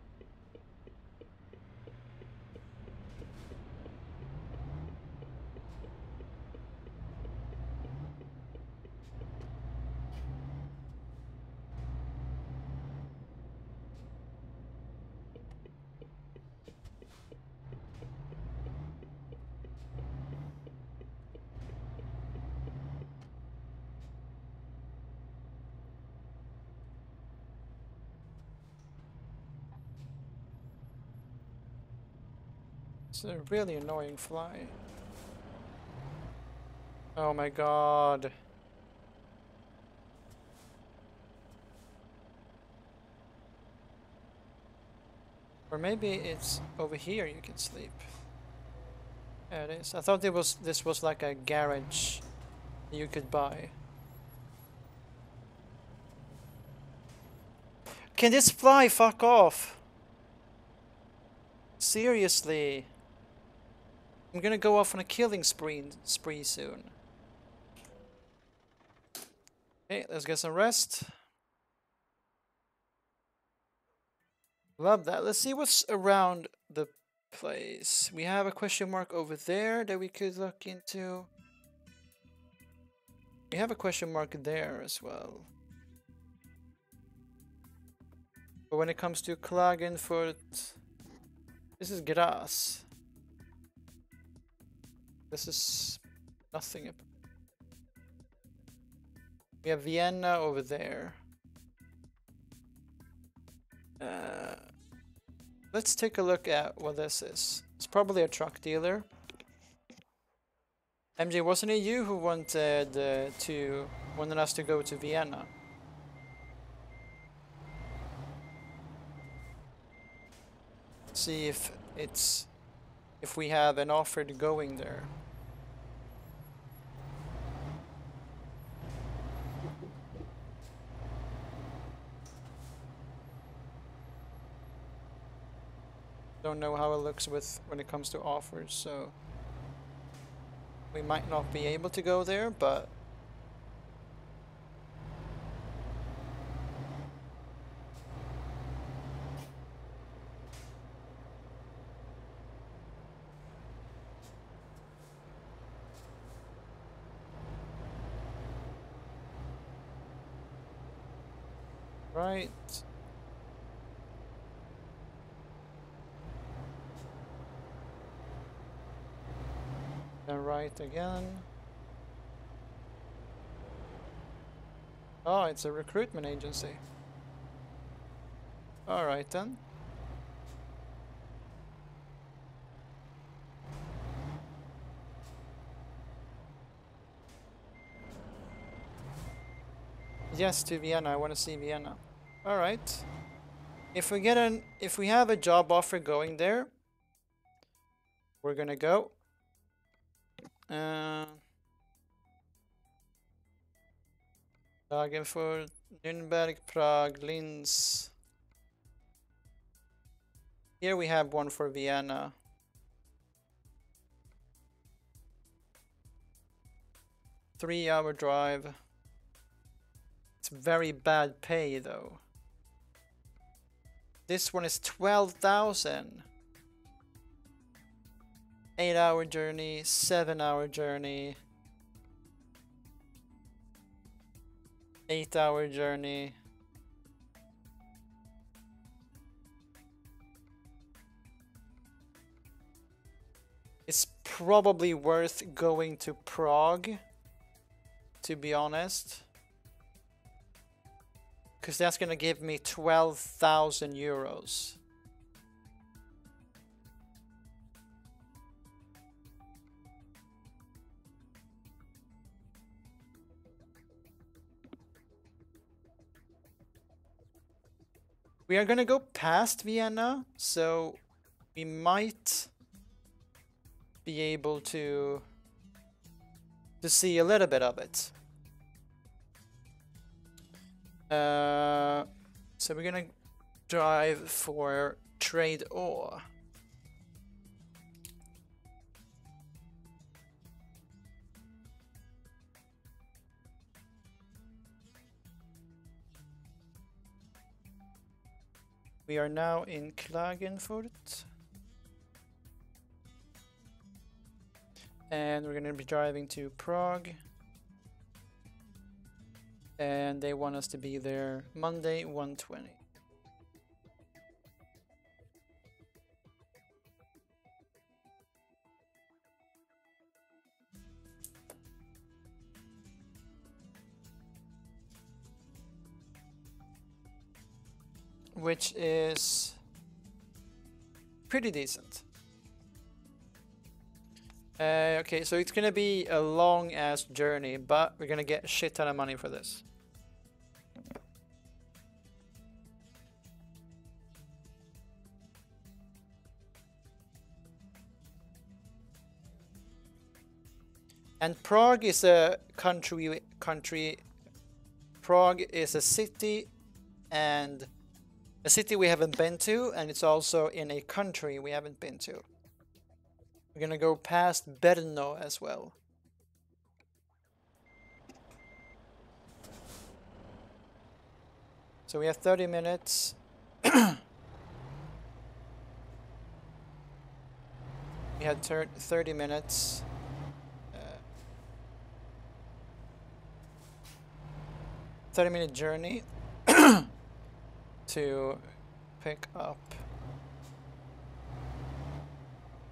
It's a really annoying fly. Oh my god. Or maybe it's over here you can sleep. Yeah, it is. I thought this was like a garage you could buy. Can this fly fuck off? Seriously. I'm gonna go off on a killing spree soon. Okay, let's get some rest. Love that. Let's see what's around the place. We have a question mark over there that we could look into. We have a question mark there as well. But when it comes to Klagenfurt, this is Graz. This is nothing. We have Vienna over there. Let's take a look at what this is. It's probably a truck dealer. MJ, wasn't it you who wanted us to go to Vienna? See if we have an offer to going there. Don't know how it looks when it comes to offers, so we might not be able to go there, but right. Then right again. Oh, it's a recruitment agency. Alright then. Yes, to Vienna. I want to see Vienna. Alright. If we have a job offer going there, we're gonna go. Klagenfurt, Nürnberg, Prague, Linz. Here we have one for Vienna. Three-hour drive. It's very bad pay though. This one is 12,000. 8-hour journey, 7-hour journey, 8-hour journey. It's probably worth going to Prague, to be honest, because that's gonna give me 12,000 euros. We are gonna go past Vienna, so we might be able to see a little bit of it. So we're gonna drive for trade ore. We are now in Klagenfurt. And we're gonna be driving to Prague. And they want us to be there Monday, 1:20. Which is pretty decent. Okay, so it's gonna be a long ass journey, but we're gonna get a shit ton of money for this. And Prague is a country. Prague is a city, and a city we haven't been to, and it's also in a country we haven't been to. We're gonna go past Brno as well. So we have 30 minutes. We had 30 minutes. 30-minute journey to pick up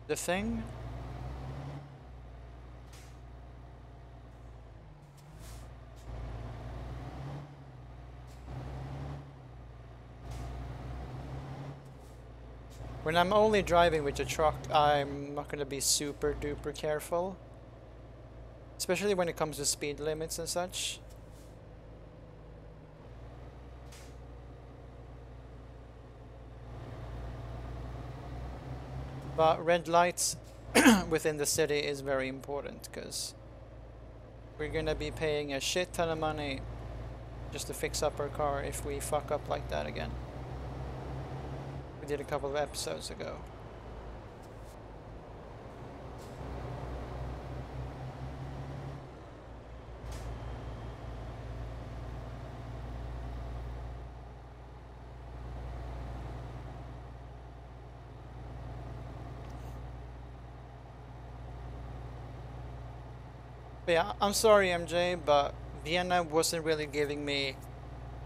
the thing. When I'm only driving with the truck, I'm not going to be super duper careful. Especially when it comes to speed limits and such. But red lights within the city is very important, because we're gonna be paying a shit ton of money just to fix up our car if we fuck up like that again. We did a couple of episodes ago. But yeah, I'm sorry MJ, but Vienna wasn't really giving me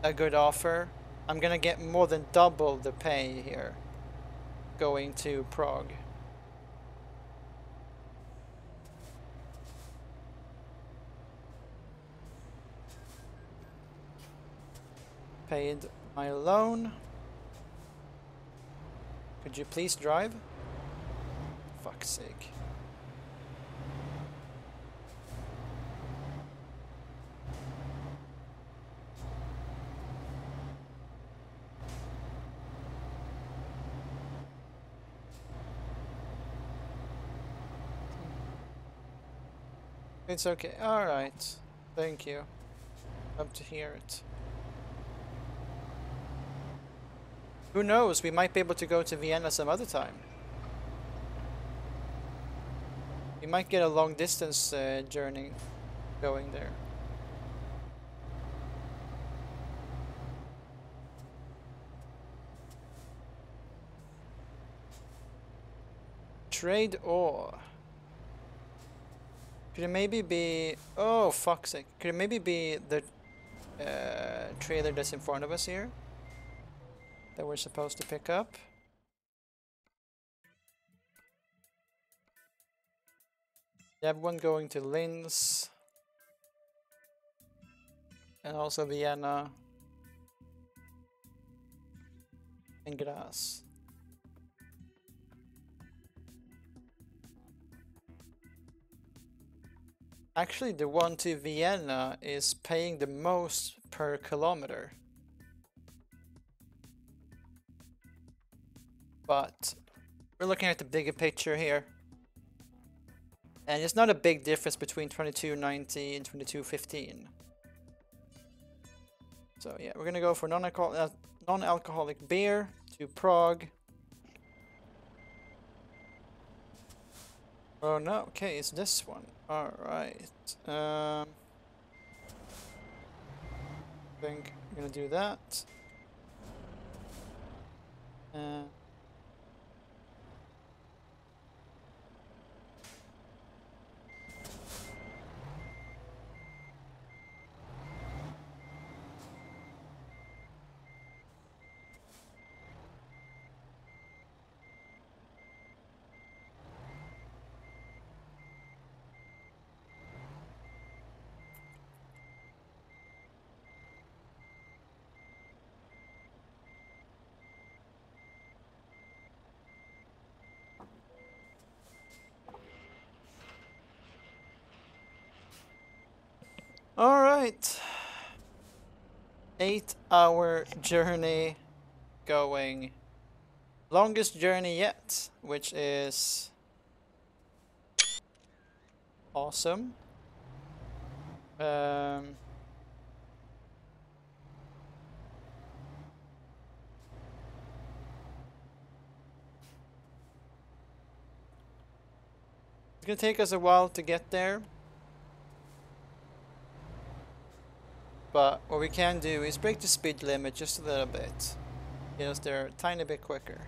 a good offer. I'm gonna get more than double the pay here going to Prague. Paid my loan. Could you please drive? Fuck's sake. It's okay. Alright. Thank you. Love to hear it. Who knows? We might be able to go to Vienna some other time. We might get a long distance journey going there. Trade ore. Could it maybe be... Oh, fuck's sake. Could it maybe be the trailer that's in front of us here? That we're supposed to pick up? You have one going to Linz. And also Vienna. And Graz. Actually, the one to Vienna is paying the most per kilometer. But we're looking at the bigger picture here. And it's not a big difference between 22.90 and 22.15. So yeah, we're gonna go for non-alcoholic beer to Prague. Oh no, okay, it's this one. Alright. I think I'm gonna do that. Uh, all right. 8-hour journey going. Longest journey yet, which is awesome. Um, it's gonna take us a while to get there. But what we can do is break the speed limit just a little bit. Yes, they're a tiny bit quicker.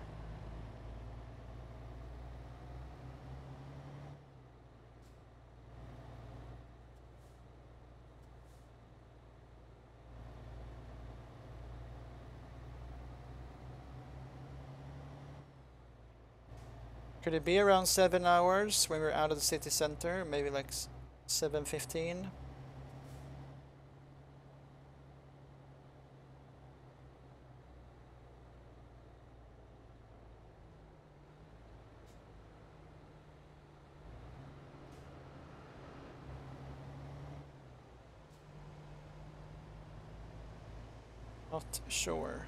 Could it be around 7 hours when we're out of the city center? Maybe like 7:15? Not sure.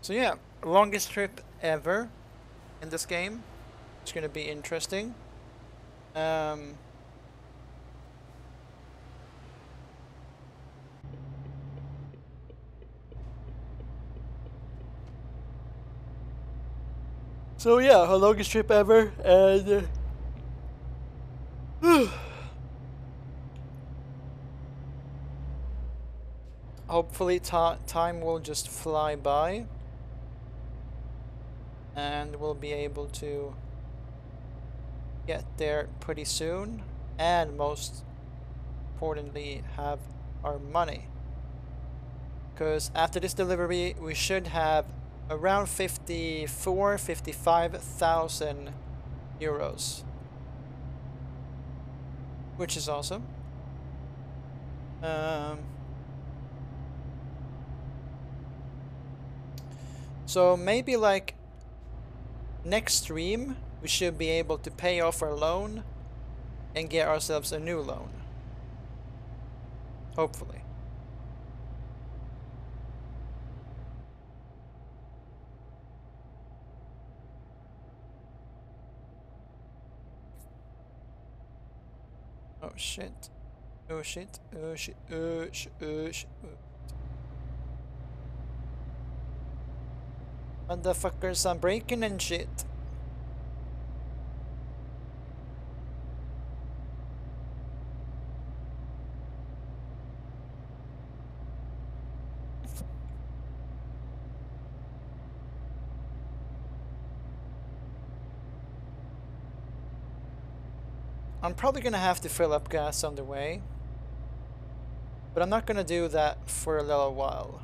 So yeah, longest trip ever in this game. It's gonna be interesting. Um, so yeah, our longest trip ever, and hopefully time will just fly by, and we'll be able to get there pretty soon, and most importantly, have our money. Because after this delivery, we should have around 55,000 euros, which is awesome. So maybe like next stream, we should be able to pay off our loan and get ourselves a new loan. Hopefully. Oh shit. Oh shit. Oh shit. Oh shit. Oh shit. Motherfuckers, I'm breaking and shit. I'm probably gonna have to fill up gas on the way, but I'm not gonna do that for a little while.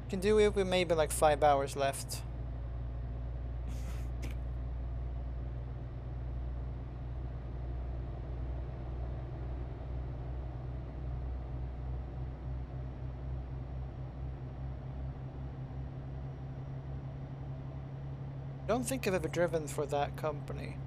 Can do it with maybe like 5 hours left. I don't think I've ever driven for that company.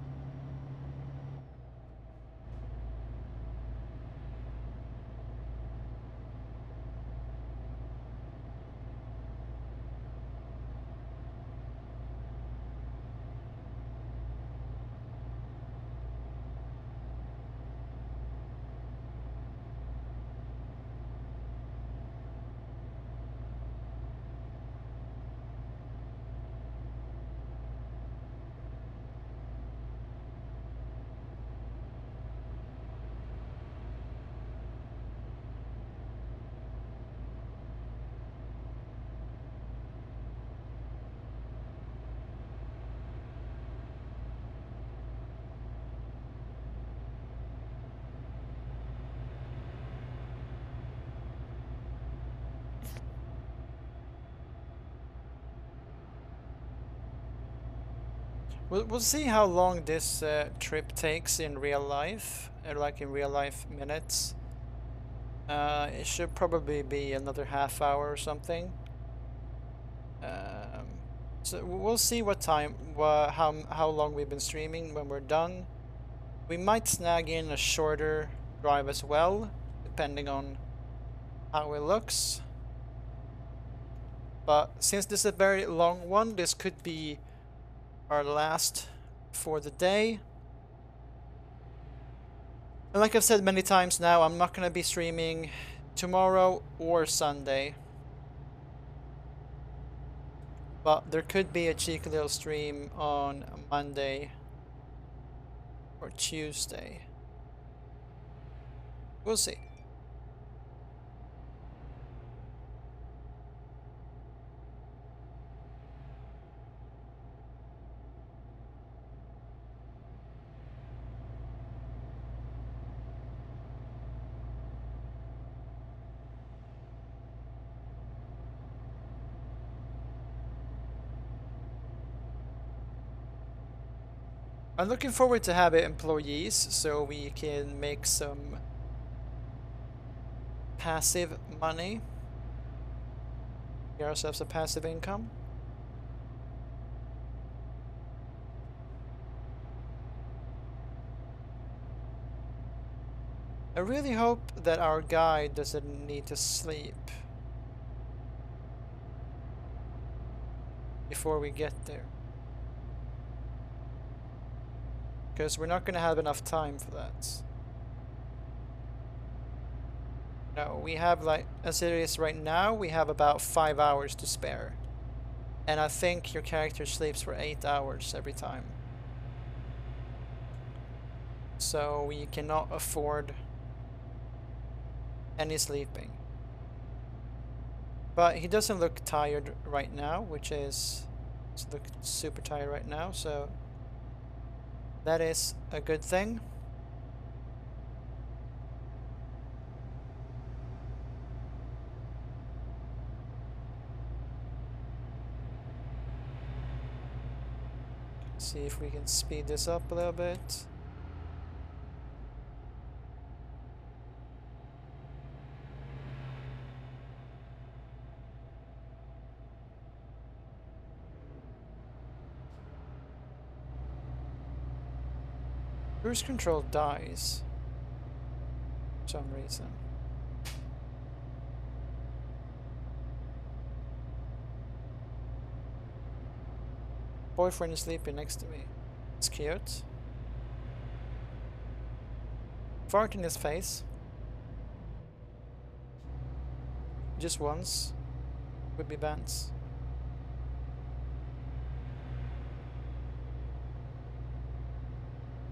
We'll see how long this trip takes in real life, like in real life minutes. It should probably be another half hour or something. So we'll see what time, how long we've been streaming when we're done. We might snag in a shorter drive as well, depending on how it looks. But since this is a very long one, this could be our last for the day. And like I've said many times now, I'm not going to be streaming tomorrow or Sunday. But there could be a cheeky little stream on Monday or Tuesday. We'll see. I'm looking forward to having employees so we can make some passive money. Get ourselves a passive income. I really hope that our guy doesn't need to sleep before we get there. Because we're not going to have enough time for that. No, we have, like, as it is right now, we have about 5 hours to spare. And I think your character sleeps for 8 hours every time. So we cannot afford any sleeping. But he doesn't look tired right now, which is... he doesn't look super tired right now, so... that is a good thing. See if we can speed this up a little bit. Cruise control dies for some reason. Boyfriend is sleeping next to me. It's cute. Fart in his face. Just once. Would be bans.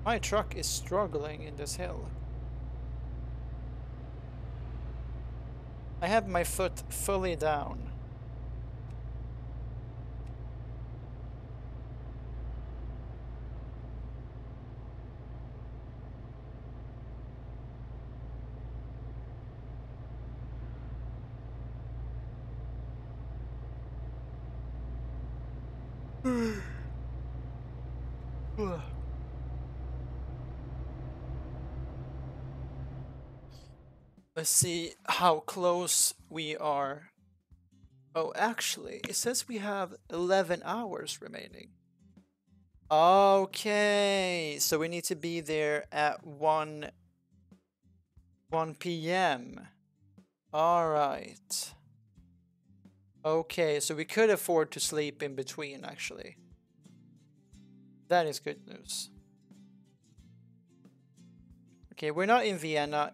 My truck is struggling in this hill. I have my foot fully down. Let's see how close we are. Oh, actually, it says we have 11 hours remaining. Okay, so we need to be there at 1 p.m. All right. Okay, so we could afford to sleep in between, actually. That is good news. Okay, we're not in Vienna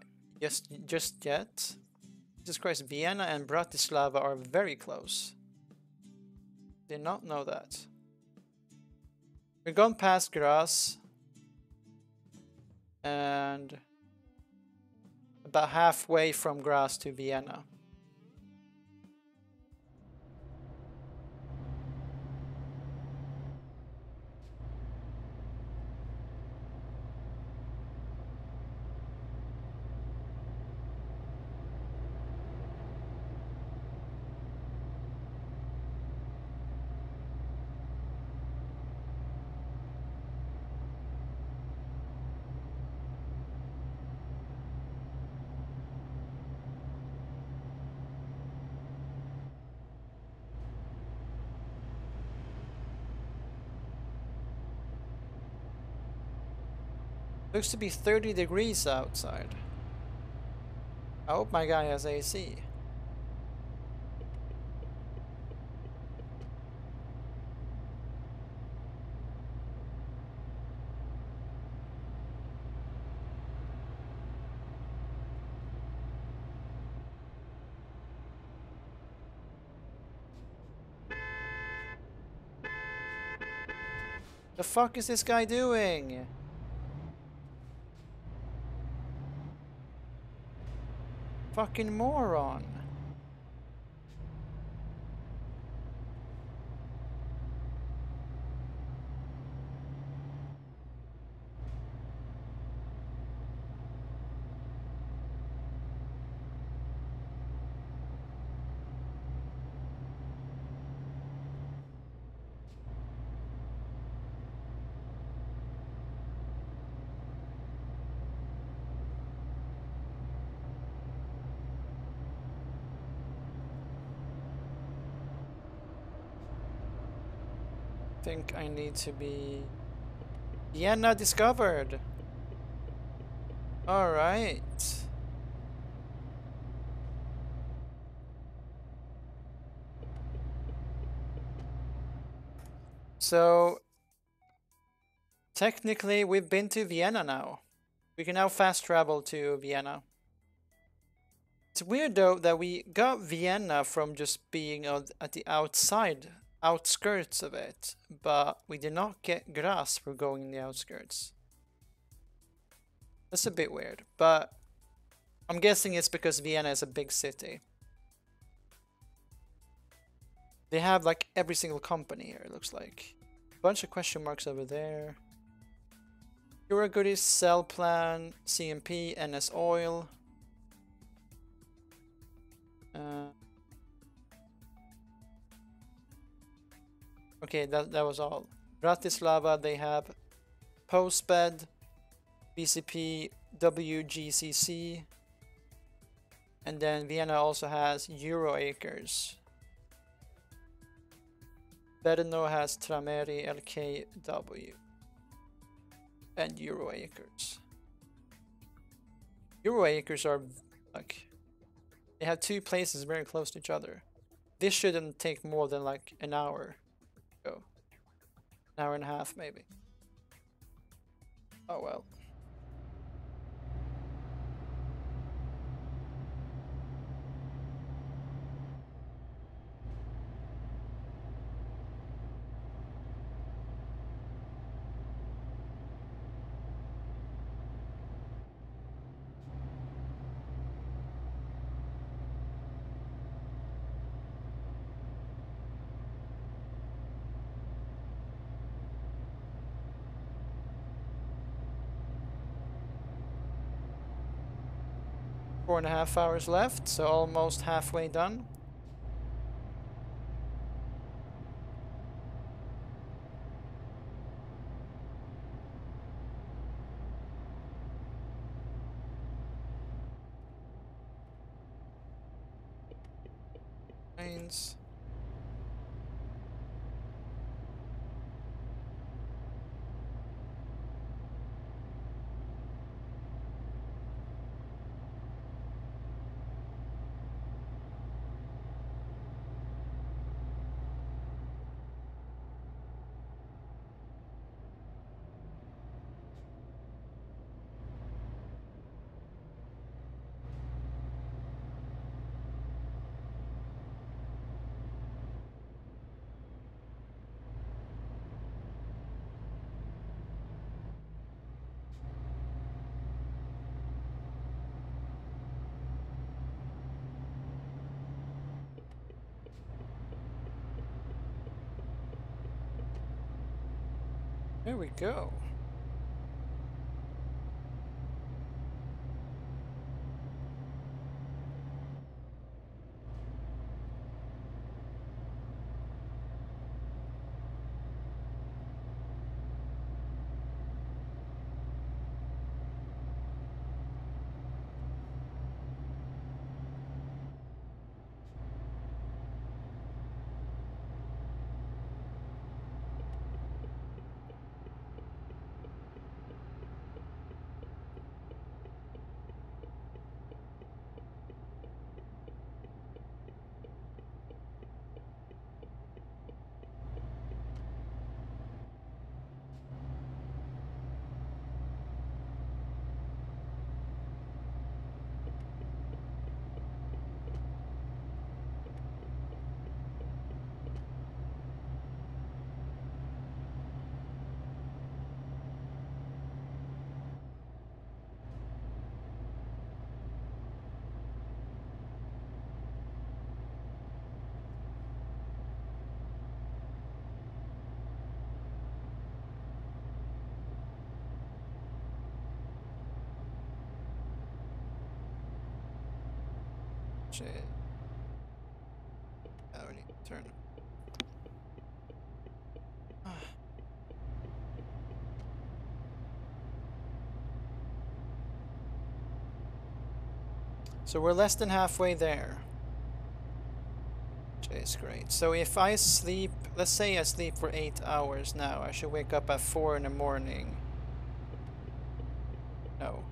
just yet. Jesus Christ, Vienna and Bratislava are very close. Did not know that. We've gone past Graz. And about halfway from Graz to Vienna. Looks to be 30 degrees outside. I hope my guy has AC. The fuck is this guy doing? Fucking moron. Think I need to be Vienna discovered. All right. So technically we've been to Vienna now. We can now fast travel to Vienna. It's weird though that we got Vienna from just being at the outskirts of it, but we did not get Graz for going in the outskirts. That's a bit weird, but I'm guessing it's because Vienna is a big city. They have like every single company here, it looks like. Bunch of question marks over there. Euro Goodies, Cell Plan, CMP, NS Oil. Okay, that was all. Bratislava, they have Postbed, BCP, WGCC, and then Vienna also has Euroacres. Brno has Trameri, LKW, and Euroacres. Euroacres are like, they have two places very close to each other. This shouldn't take more than like an hour. Go. An hour and a half maybe. Oh well. Four and a half hours left, so almost halfway done. Trains. There we go. Shit. I need to turn. So we're less than halfway there. Which is great. So if I sleep, let's say I sleep for 8 hours now, I should wake up at 4 in the morning. No.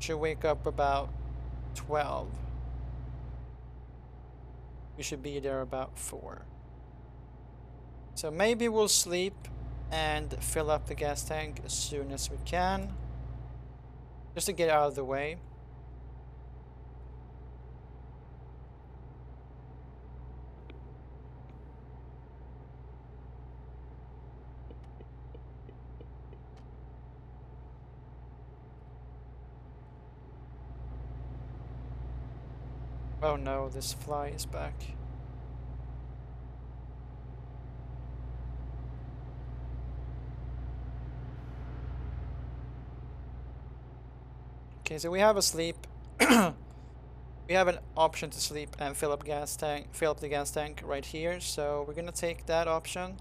Should wake up about 12. We should be there about 4. So maybe we'll sleep and fill up the gas tank as soon as we can. Just to get out of the way. Oh no, this fly is back. Okay, so we have a sleep. We have an option to sleep and fill up the gas tank right here. So we're gonna take that option.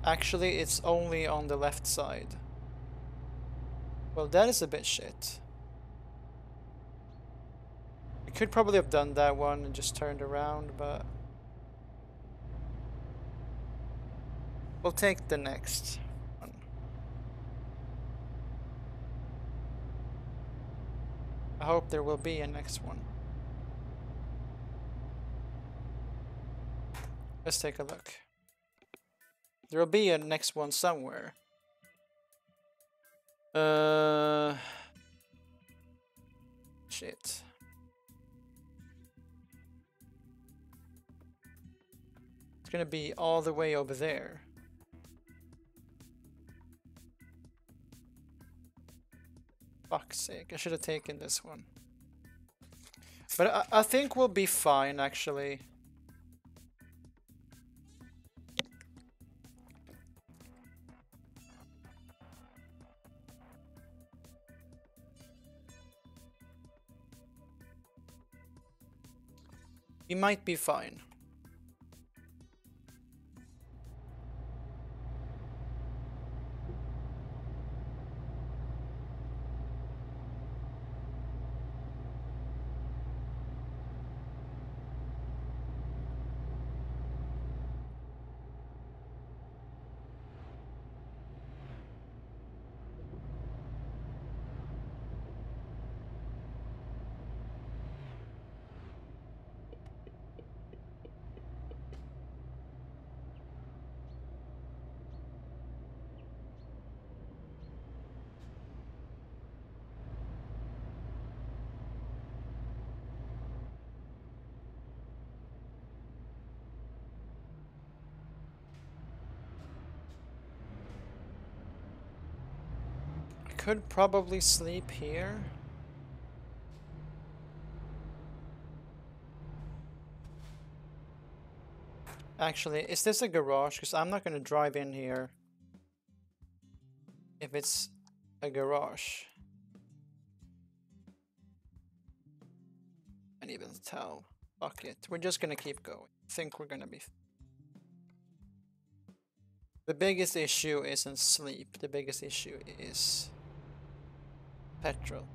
Actually, it's only on the left side. Well, that is a bit shit. We could probably have done that one and just turned around, but we'll take the next one. I hope there will be a next one. Let's take a look. There'll be a next one somewhere. Shit. It's gonna be all the way over there. Fuck's sake, I should have taken this one. But I think we'll be fine, actually. We might be fine. Could probably sleep here. Actually, is this a garage? Because I'm not going to drive in here if it's a garage. Can't even tell. Fuck it. We're just going to keep going. I think we're going to be... The biggest issue isn't sleep. The biggest issue is petrol.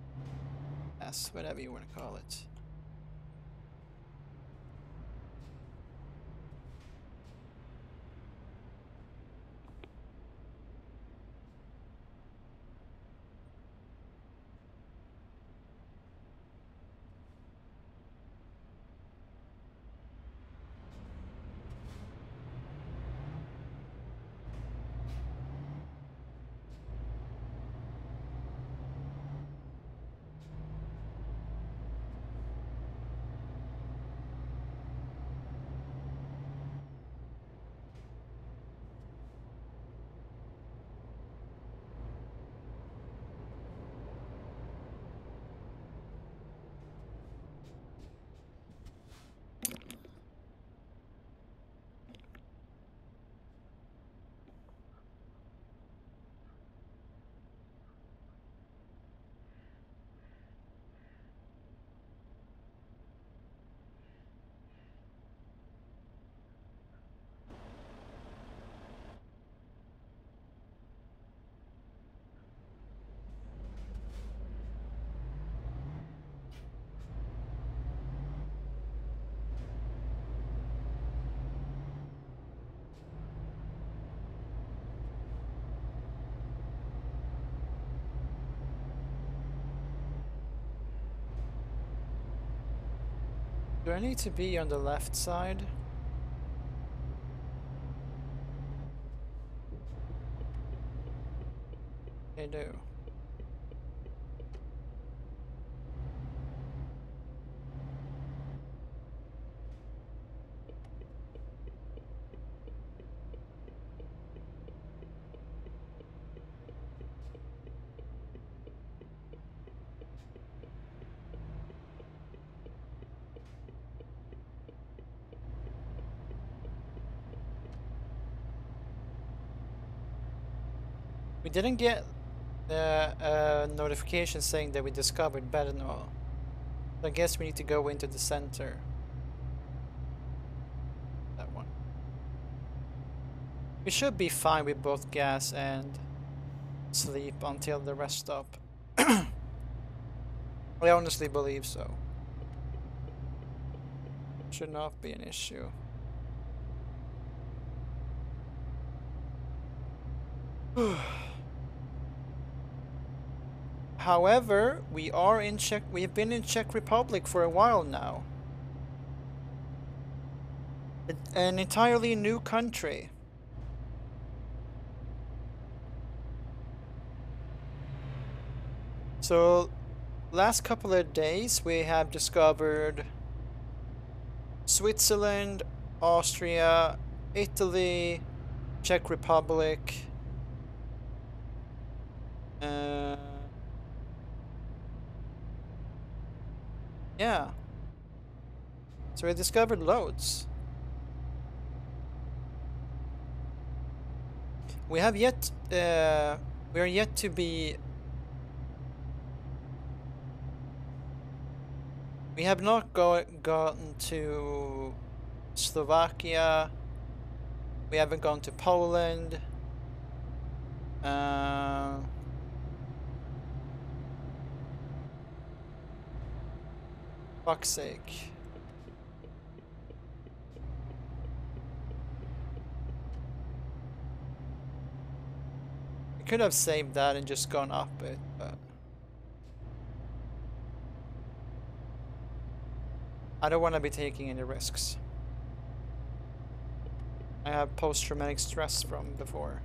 Yes, whatever you want to call it. Do I need to be on the left side? I do. We didn't get a notification saying that we discovered Bedanol. So I guess we need to go into the center. That one. We should be fine with both gas and sleep until the rest stop. I honestly believe so. Should not be an issue. However, we have been in Czech Republic for a while now. An entirely new country. So, last couple of days we have discovered Switzerland, Austria, Italy, Czech Republic, yeah. So we discovered loads. We have yet, we are yet to be. We have not gotten to Slovakia. We haven't gone to Poland. Fuck's sake. I could have saved that and just gone up it, but I don't want to be taking any risks. I have post-traumatic stress from before.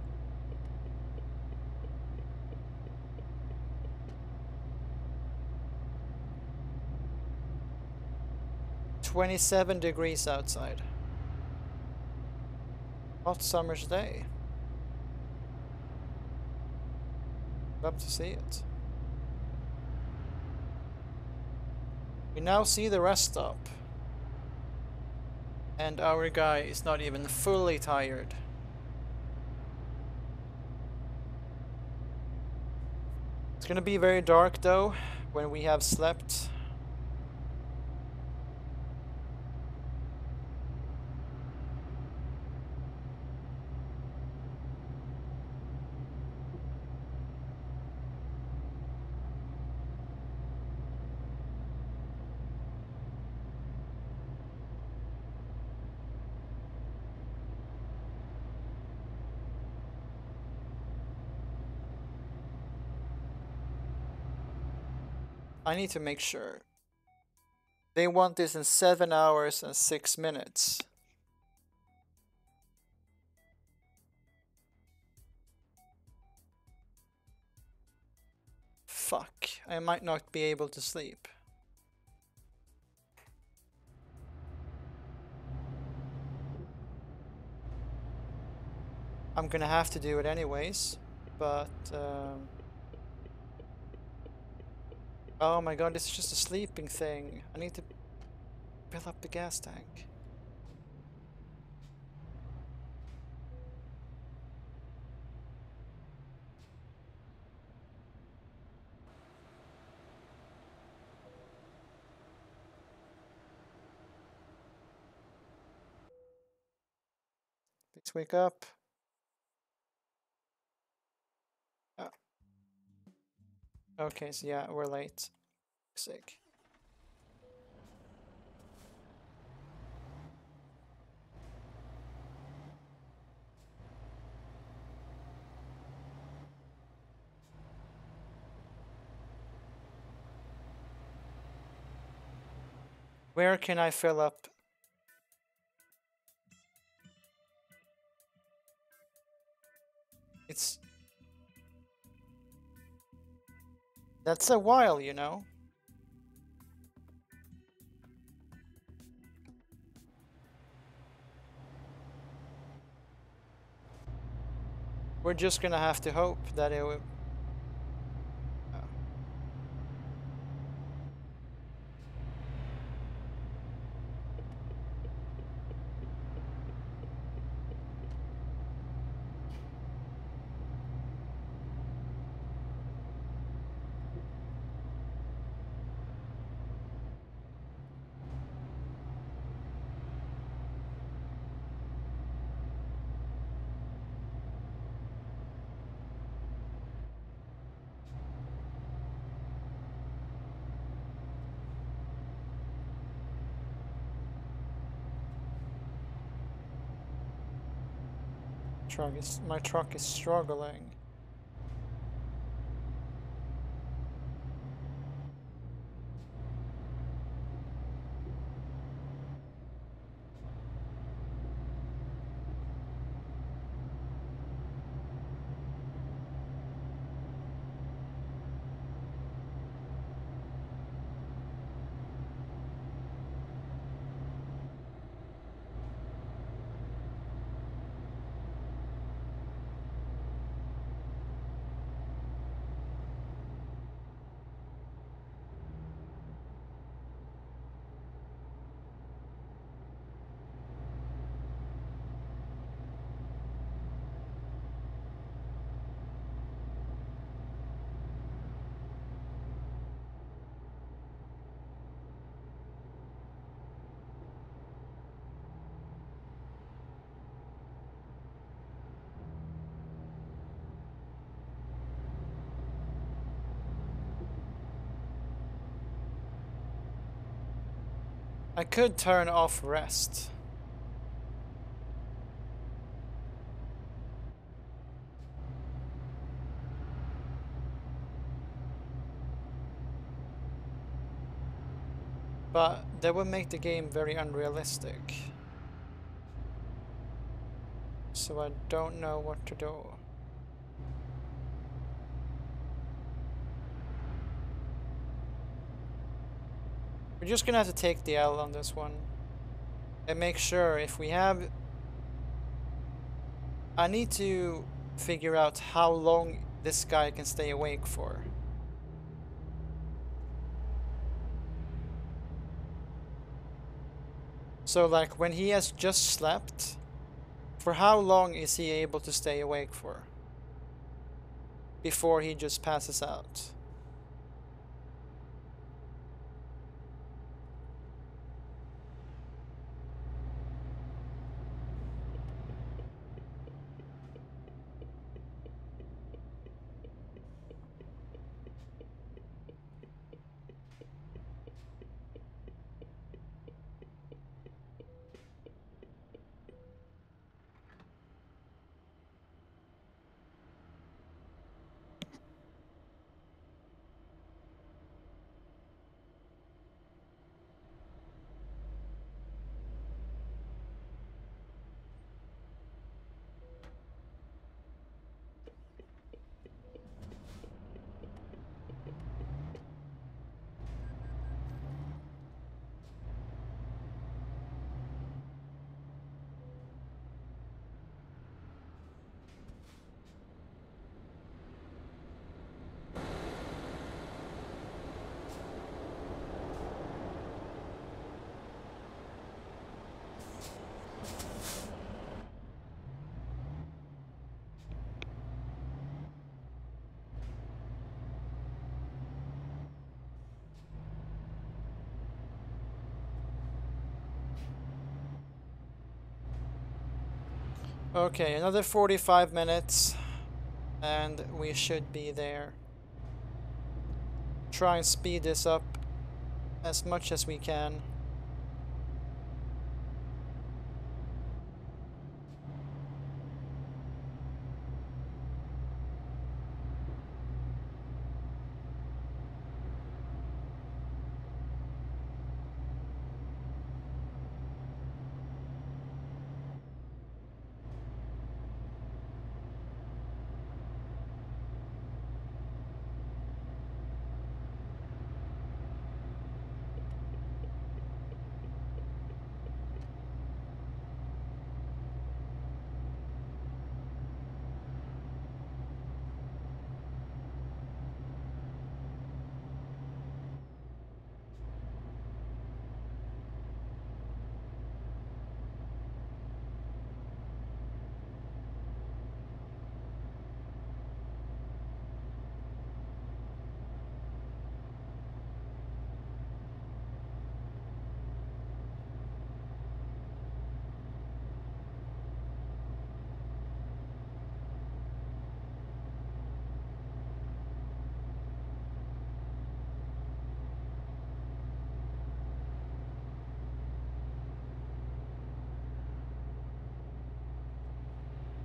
"27 degrees outside. Hot summer's day. Love to see it. We now see the rest stop. And our guy is not even fully tired. It's gonna be very dark though when we have slept. I need to make sure. They want this in 7 hours and 6 minutes. Fuck, I might not be able to sleep. I'm gonna have to do it anyways, but oh my god, this is just a sleeping thing. I need to fill up the gas tank. Please wake up. Oh. Okay, so yeah, we're late. Sick. Where can I fill up? That's a while, you know. We're just gonna have to hope that it will. My truck is struggling. I could turn off rest. But that would make the game very unrealistic. So I don't know what to do. We're just gonna have to take the L on this one. And make sure if we have... I need to figure out how long this guy can stay awake for. So like when he has just slept, for how long is he able to stay awake for? Before he just passes out. Okay, another 45 minutes and we should be there. Try and speed this up as much as we can.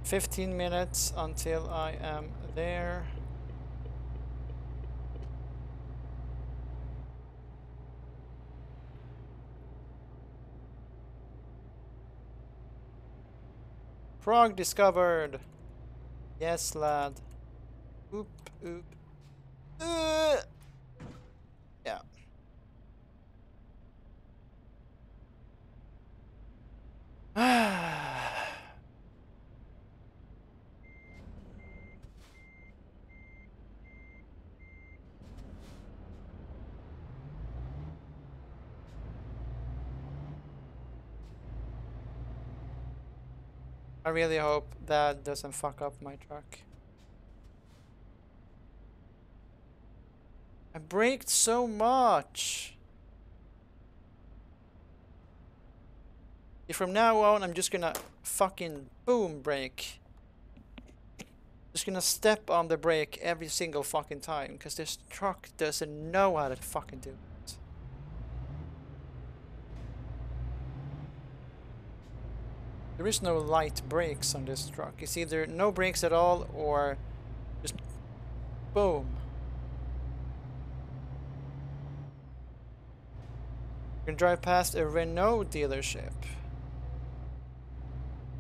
15 minutes until I am there. Frog discovered. Yes, lad. Oop, oop. Yeah. I really hope that doesn't fuck up my truck. I braked so much. From now on, I'm just gonna fucking boom brake. Just gonna step on the brake every single fucking time, because this truck doesn't know how to fucking do it. There is no light brakes on this truck. It's either no brakes at all or just boom. You can drive past a Renault dealership.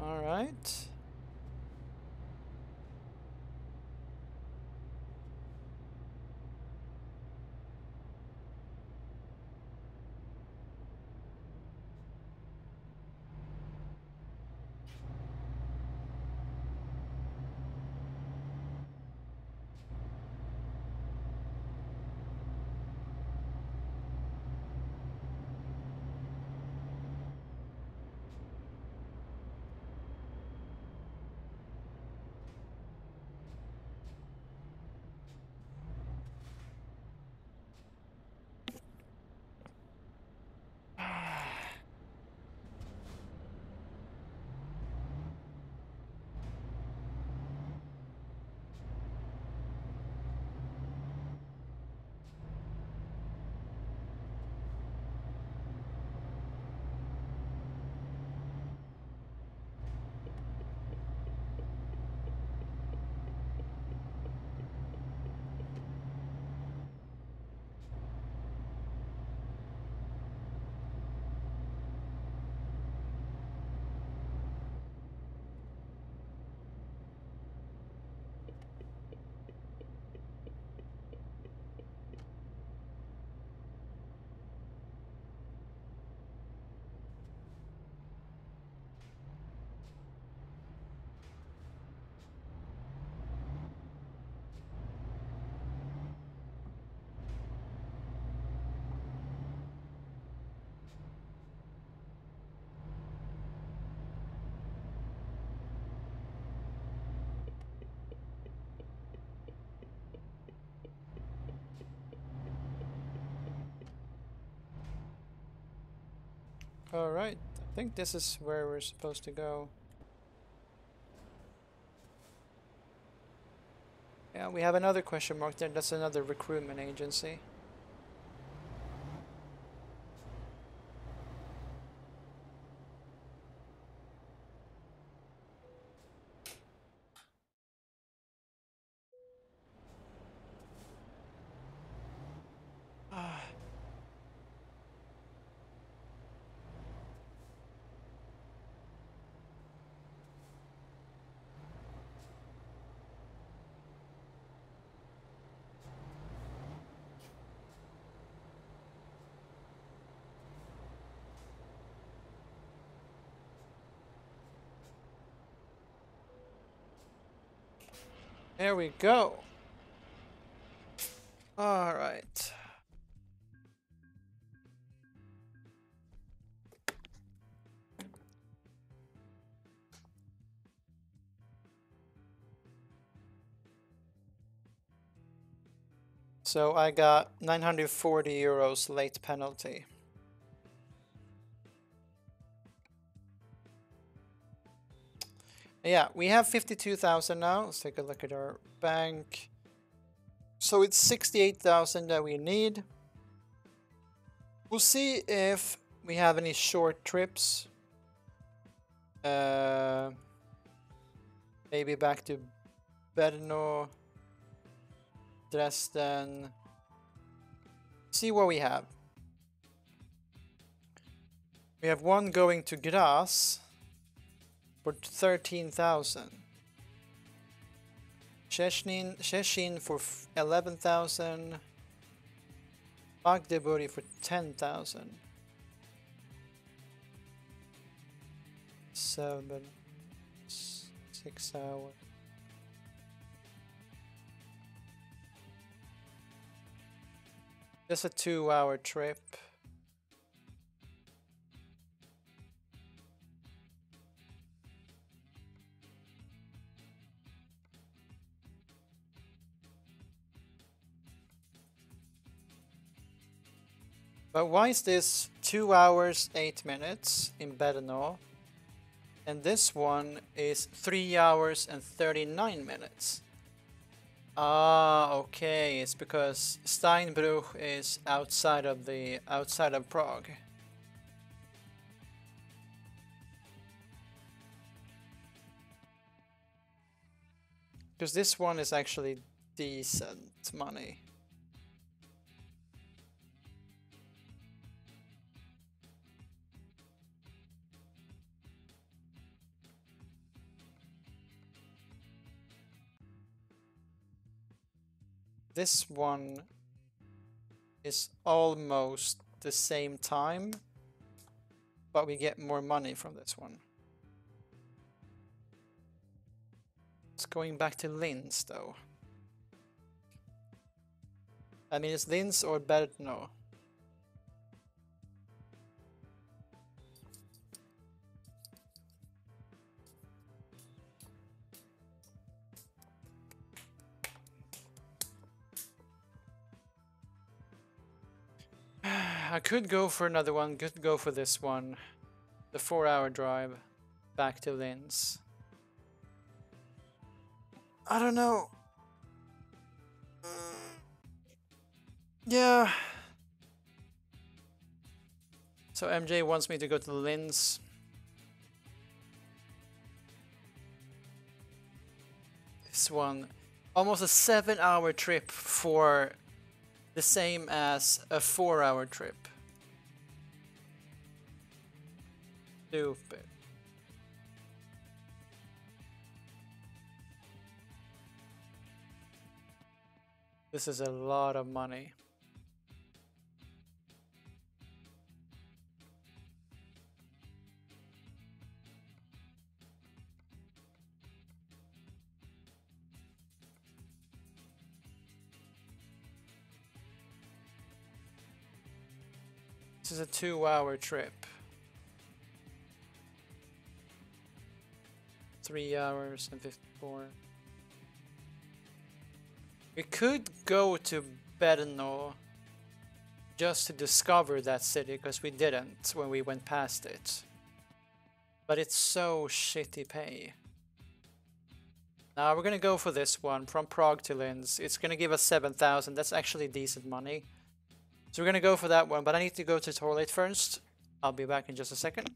Alright. Alright, I think this is where we're supposed to go. Yeah, we have another question mark there. That's another recruitment agency. There we go. All right. So I got 940 euros late penalty. Yeah, we have 52,000 now. Let's take a look at our bank. So it's 68,000 that we need. We'll see if we have any short trips. Maybe back to Brno, Dresden. See what we have. We have one going to Graz for 13,000. Szczecin for 11,000. Magdeburg for 10,000. 6 hours. Just a 2-hour trip. But why is this 2 hours 8 minutes in Brno, and this one is 3 hours and 39 minutes? Ah, okay, it's because Steinbruch is outside of Prague. Because this one is actually decent money. This one is almost the same time, but we get more money from this one. It's going back to Linz though. I mean, it's Linz or Brno. I could go for another one, could go for this one. The 4-hour drive back to Linz. I don't know. Yeah. So MJ wants me to go to Linz. This one, almost a 7-hour trip for the same as a 4-hour trip. Stupid. This is a lot of money. This is a 2-hour trip. 3 hours and 54. We could go to Brno just to discover that city, because we didn't when we went past it. But it's so shitty pay. Now we're gonna go for this one, from Prague to Linz. It's gonna give us 7,000. That's actually decent money. So we're gonna go for that one, but I need to go to the toilet first. I'll be back in just a second.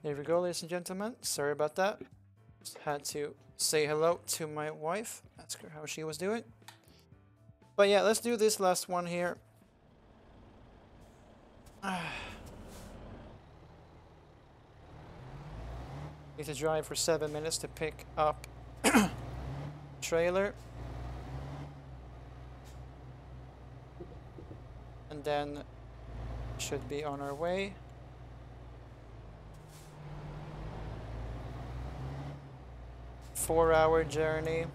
There we go, ladies and gentlemen. Sorry about that. Just had to say hello to my wife, ask her how she was doing. But yeah, let's do this last one here. Need to drive for 7 minutes to pick up trailer. And then should be on our way. Four-hour journey.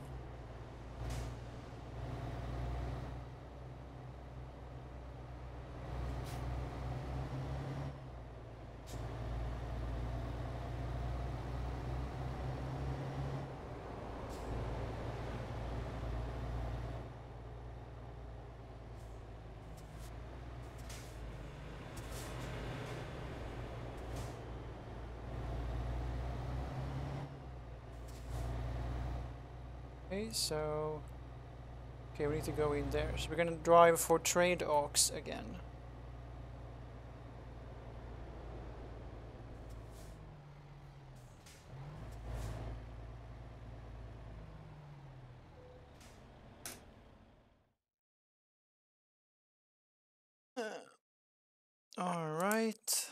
Okay, so okay, we need to go in there. So we're gonna drive for trade auks again. All right.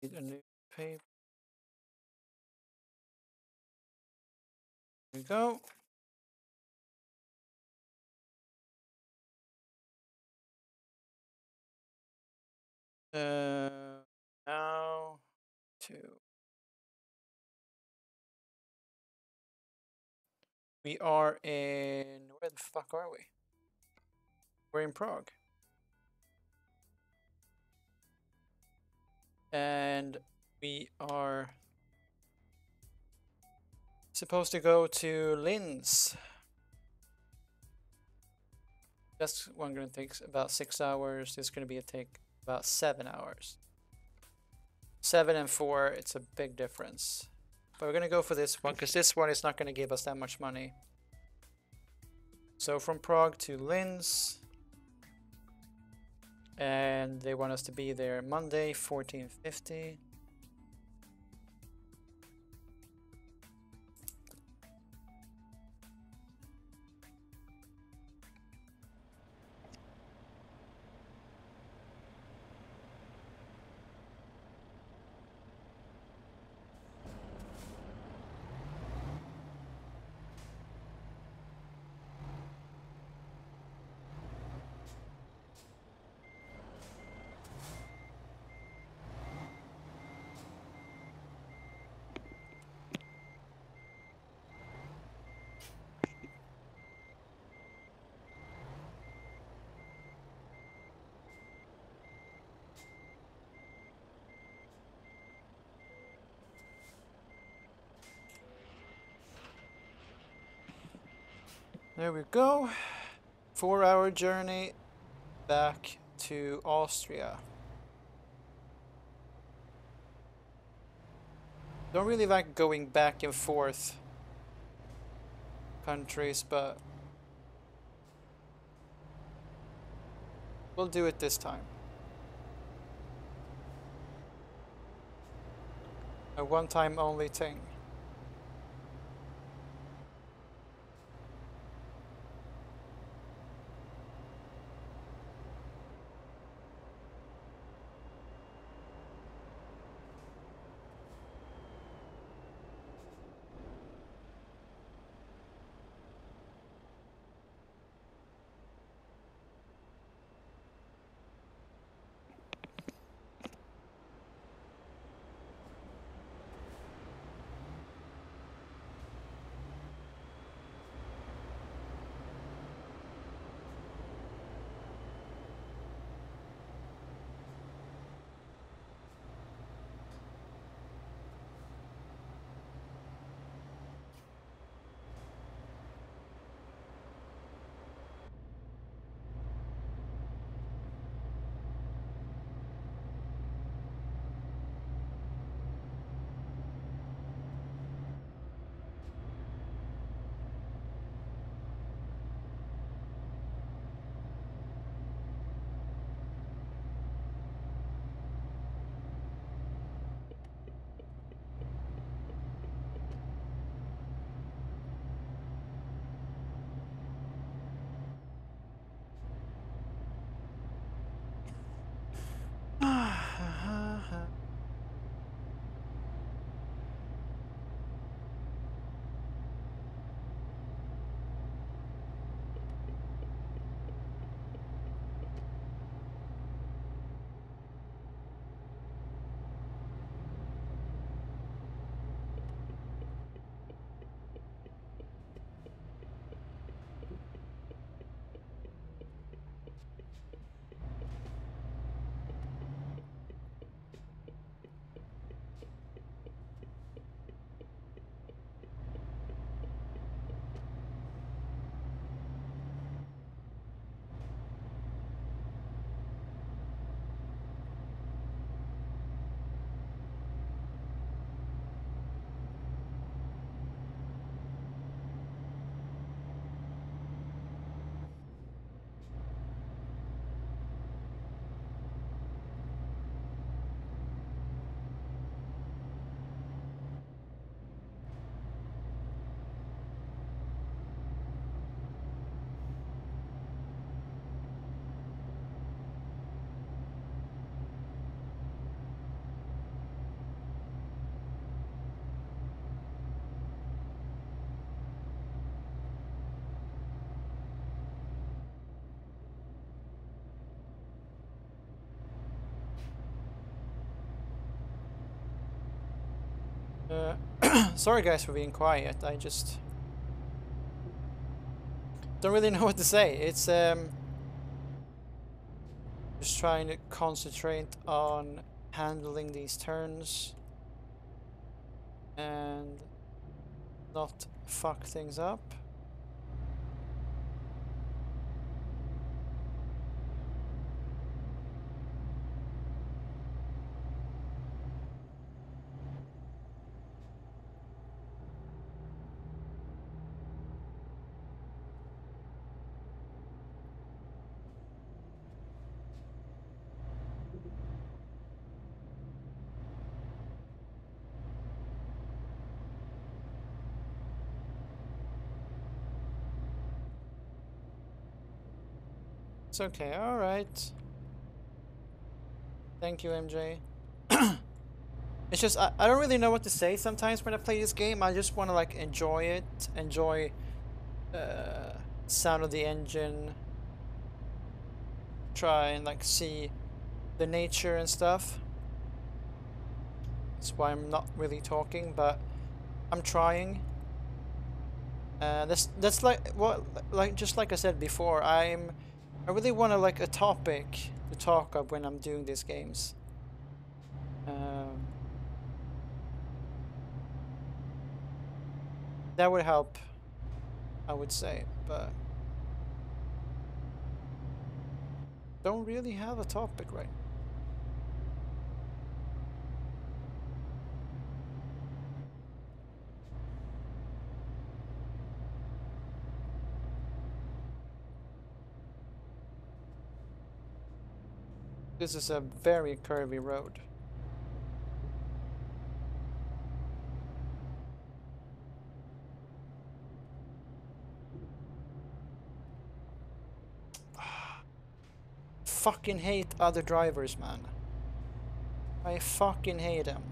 Need a new paper. There we go. Now to we are in where the fuck are we? We're in Prague. And we are supposed to go to Linz. That's one gonna take about 6 hours. This is gonna be take about 7 hours. 7 and 4, it's a big difference. But we're gonna go for this one because this one is not gonna give us that much money. So from Prague to Linz. And they want us to be there Monday, 14:50. There we go. 4-hour journey back to Austria. Don't really like going back and forth countries, but we'll do it this time. A one-time only thing. Sorry guys for being quiet, I just don't really know what to say. It's just trying to concentrate on handling these turns and not fuck things up. It's okay, alright. Thank you, MJ. It's just, I don't really know what to say sometimes when I play this game. I just want to like enjoy it, enjoy sound of the engine, try and like see the nature and stuff. That's why I'm not really talking, but I'm trying. That's like what, like just like I said before, I really want to like a topic to talk of when I'm doing these games. That would help, I would say, but don't really have a topic right. This is a very curvy road. Fucking hate other drivers, man. I fucking hate them.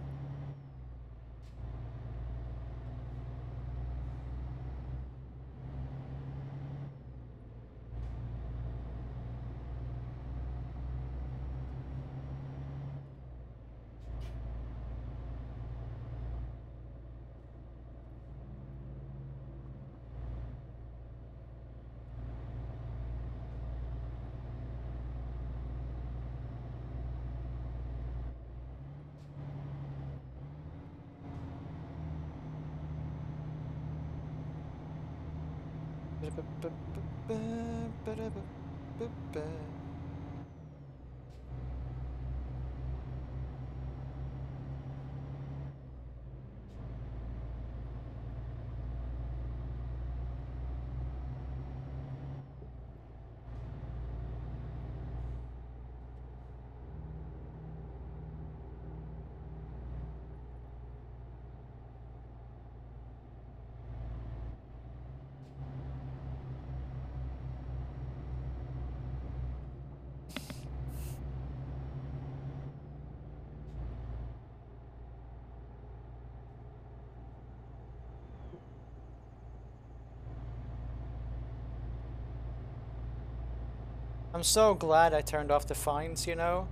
I'm so glad I turned off the fines, you know?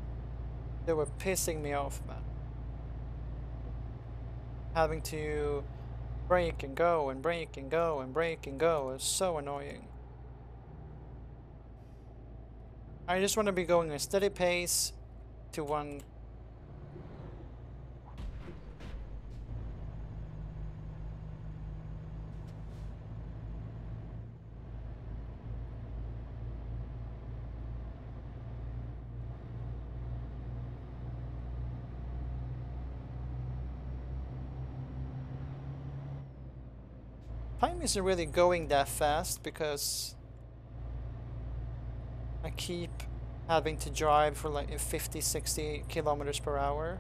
They were pissing me off, man. Having to brake and go and brake and go and brake and go is so annoying. I just want to be going a steady pace to one. Time isn't really going that fast because I keep having to drive for like 50, 60 kilometers per hour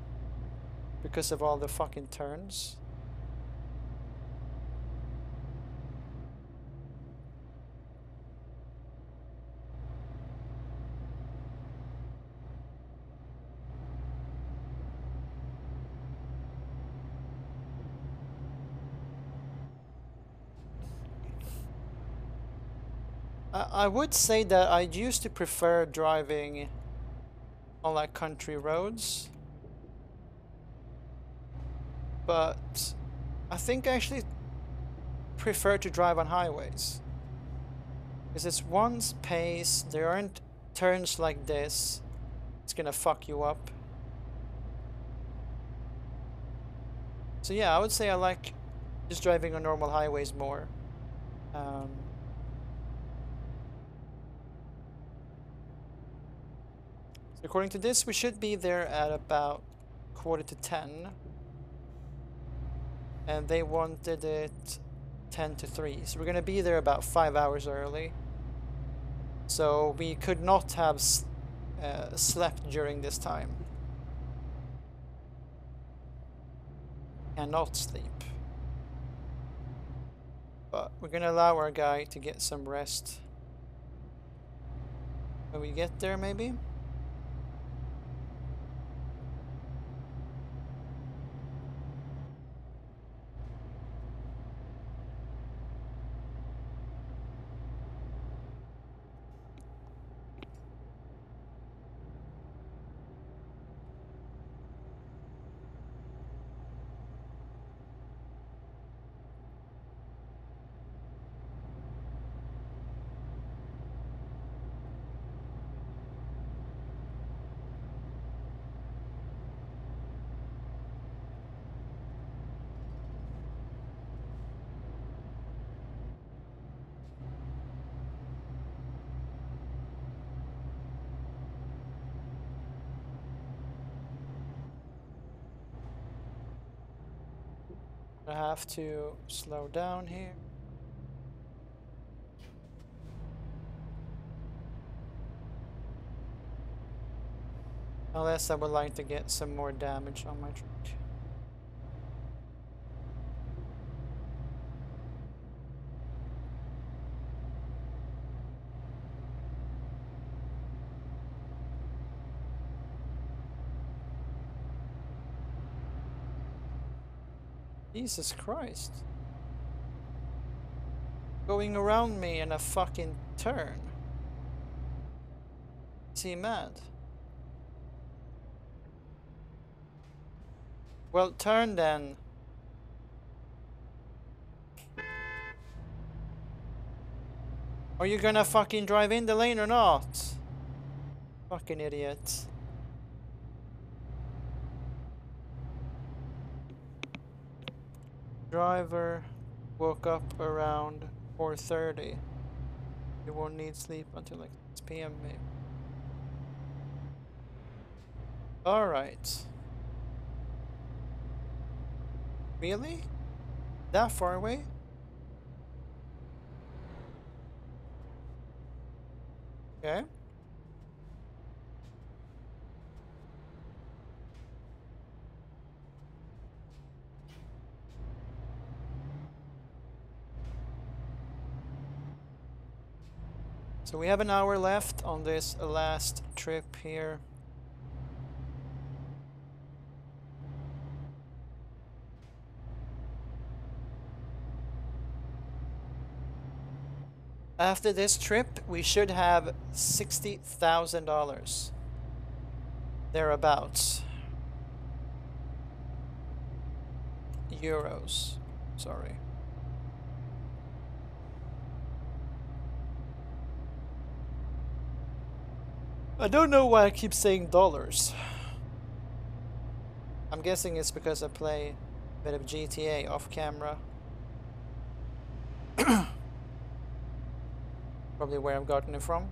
because of all the fucking turns. I would say that I used to prefer driving on like country roads. but I think I actually prefer to drive on highways. Because it's one pace, there aren't turns like this. It's gonna fuck you up. So yeah, I would say I like just driving on normal highways more. So according to this, we should be there at about 9:45. And they wanted it 10 to 3. So we're gonna be there about 5 hours early. So we could not have slept during this time. Cannot sleep. But we're gonna allow our guy to get some rest. When we get there, maybe? I have to slow down here. Unless I would like to get some more damage on my truck. Jesus Christ. Going around me in a fucking turn. Is he mad? Well, turn then. Are you gonna fucking drive in the lane or not? Fucking idiot. Driver woke up around 4:30. You won't need sleep until like 6 p.m. maybe. Alright. Really? That far away? Okay. So we have an hour left on this last trip here. After this trip, we should have $60,000. Thereabouts. Euros. Sorry. I don't know why I keep saying dollars. I'm guessing it's because I play a bit of GTA off camera. Probably where I've gotten it from.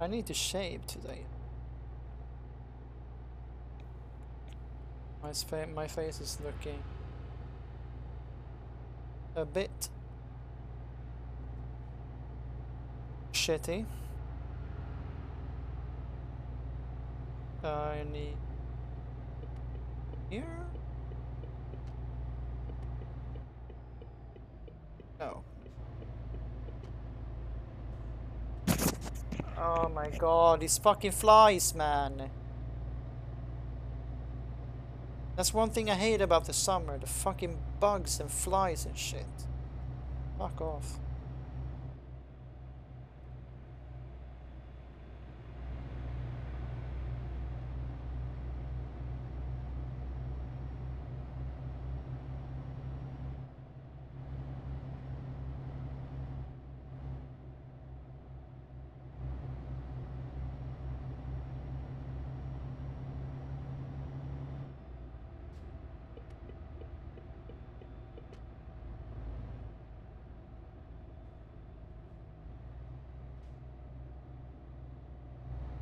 I need to shave today. My face is looking a bit shitty. I need here. No. Oh my god, these fucking flies, man. That's one thing I hate about the summer, the fucking bugs and flies and shit. Fuck off.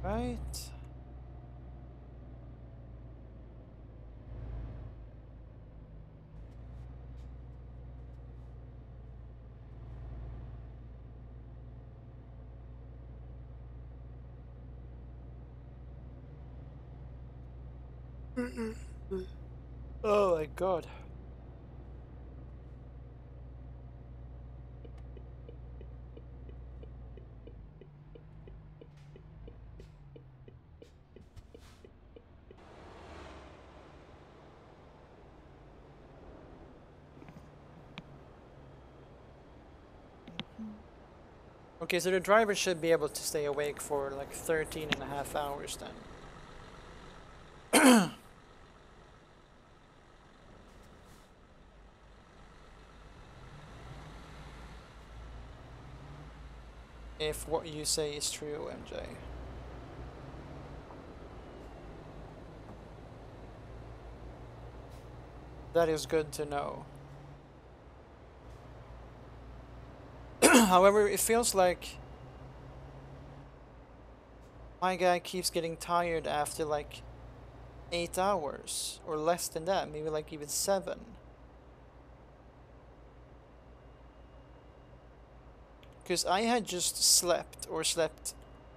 Right. Oh my god. Okay, so the driver should be able to stay awake for like 13.5 hours then. If what you say is true, MJ. That is good to know. However, it feels like my guy keeps getting tired after like 8 hours or less than that, maybe like even 7. Because I had just slept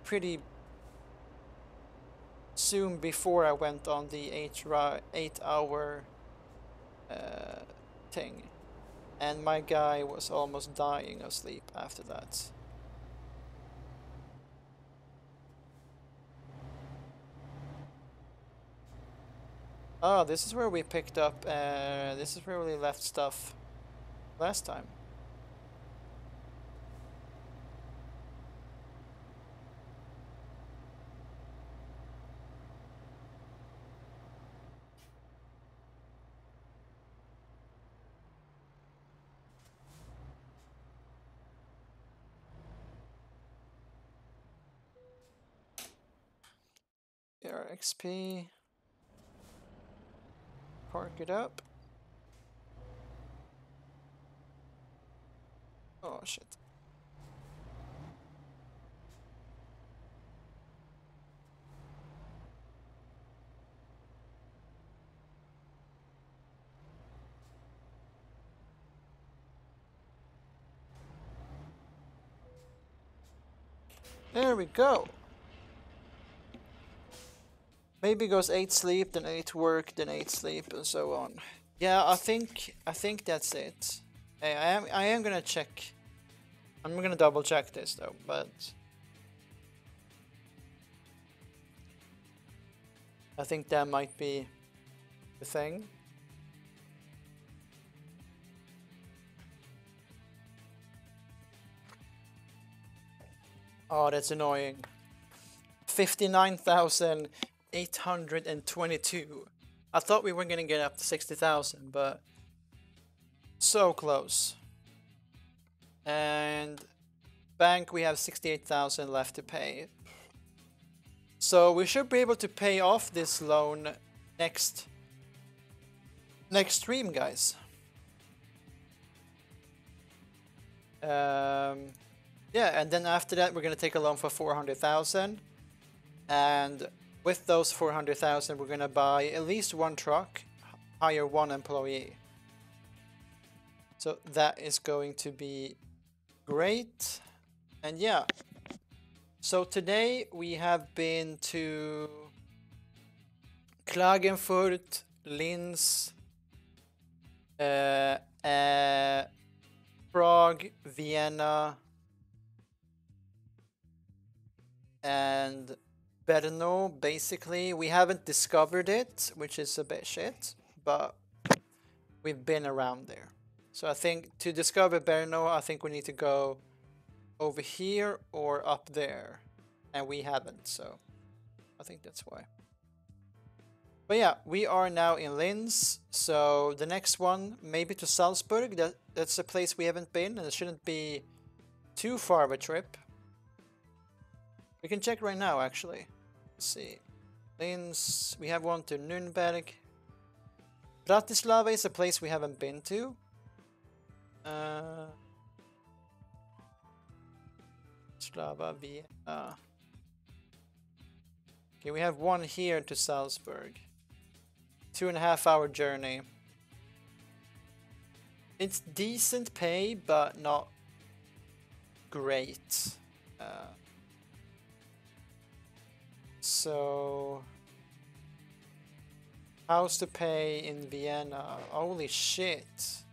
pretty soon before I went on the 8-hour thing. And my guy was almost dying of sleep after that. Oh, this is where we picked up, this is where we left stuff last time. Here, XP. Park it up. Oh shit. There we go. Maybe goes 8 sleep, then 8 work, then 8 sleep, and so on. Yeah, I think that's it. Hey, I am gonna check. I'm gonna double check this though, but I think that might be the thing. Oh, that's annoying. 59,822. I thought we were gonna get up to 60,000, but so close. And bank, we have 68,000 left to pay. So we should be able to pay off this loan next stream, guys. Yeah, and then after that we're gonna take a loan for 400,000, and with those 400,000 we're gonna buy at least 1 truck, hire 1 employee. So that is going to be great. And yeah, So today we have been to Klagenfurt, Linz, Prague, Vienna, and Brno. Basically, we haven't discovered it, which is a bit shit, but we've been around there. So I think to discover Brno, I think we need to go over here or up there, and we haven't, so I think that's why. But yeah, we are now in Linz, so the next one, maybe to Salzburg. That's a place we haven't been, and it shouldn't be too far of a trip. We can check right now, actually. Let's see. Linz, we have one to Nürnberg. Bratislava is a place we haven't been to. Bratislava, Vienna. Okay, we have one here to Salzburg. 2.5 hour journey. It's decent pay, but not great. So, house to pay in Vienna. Holy shit.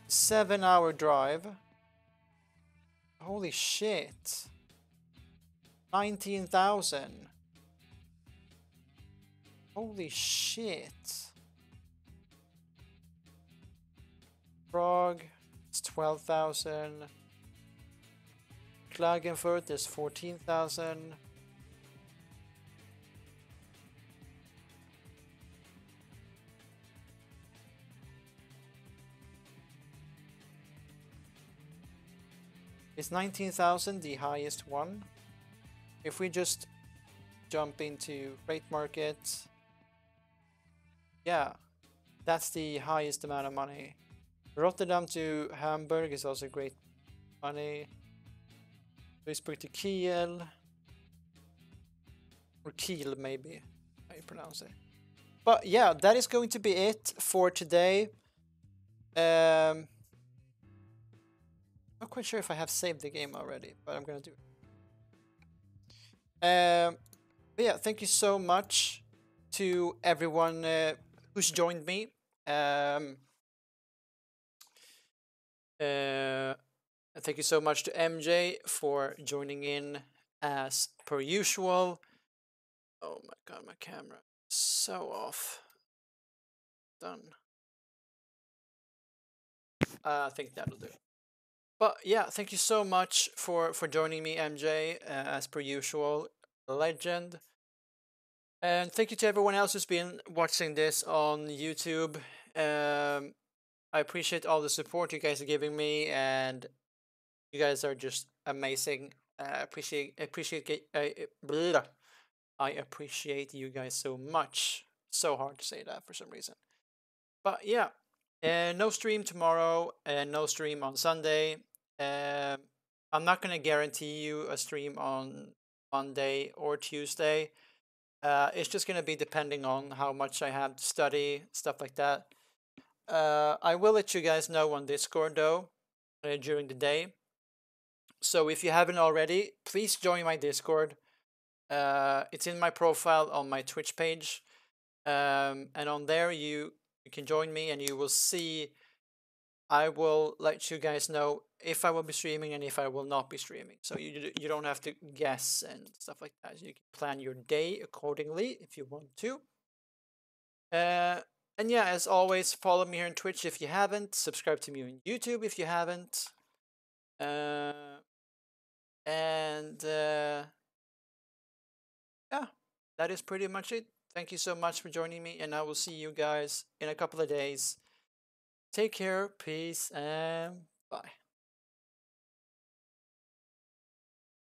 7-hour drive. Holy shit. 19,000. Holy shit. Prague is 12,000. Klagenfurt is 14,000. Is 19,000 the highest one? If we just jump into freight market, yeah, that's the highest amount of money. Rotterdam to Hamburg is also great money. Duisburg to Kiel, or Kiel maybe, how you pronounce it. But yeah, that is going to be it for today. Not quite sure if I have saved the game already, but I'm gonna do it. But yeah, thank you so much to everyone who's joined me. Thank you so much to MJ for joining in as per usual. Oh my god, my camera is so off. Done. I think that'll do. But yeah, thank you so much for joining me, MJ, as per usual. Legend. And thank you to everyone else who's been watching this on YouTube. I appreciate all the support you guys are giving me, and you guys are just amazing. I appreciate you guys so much. So hard to say that for some reason. But yeah, no stream tomorrow, and no stream on Sunday. I'm not gonna guarantee you a stream on Monday or Tuesday. It's just gonna be depending on how much I have to study, stuff like that. I will let you guys know on Discord though, during the day. So if you haven't already, please join my Discord. It's in my profile on my Twitch page, and on there you can join me, and you will see. I will let you guys know if I will be streaming and if I will not be streaming. So you don't have to guess and stuff like that. You can plan your day accordingly if you want to. And yeah, as always, follow me here on Twitch if you haven't. Subscribe to me on YouTube if you haven't. Yeah, that is pretty much it. Thank you so much for joining me, and I will see you guys in a couple of days. Take care, peace, and bye.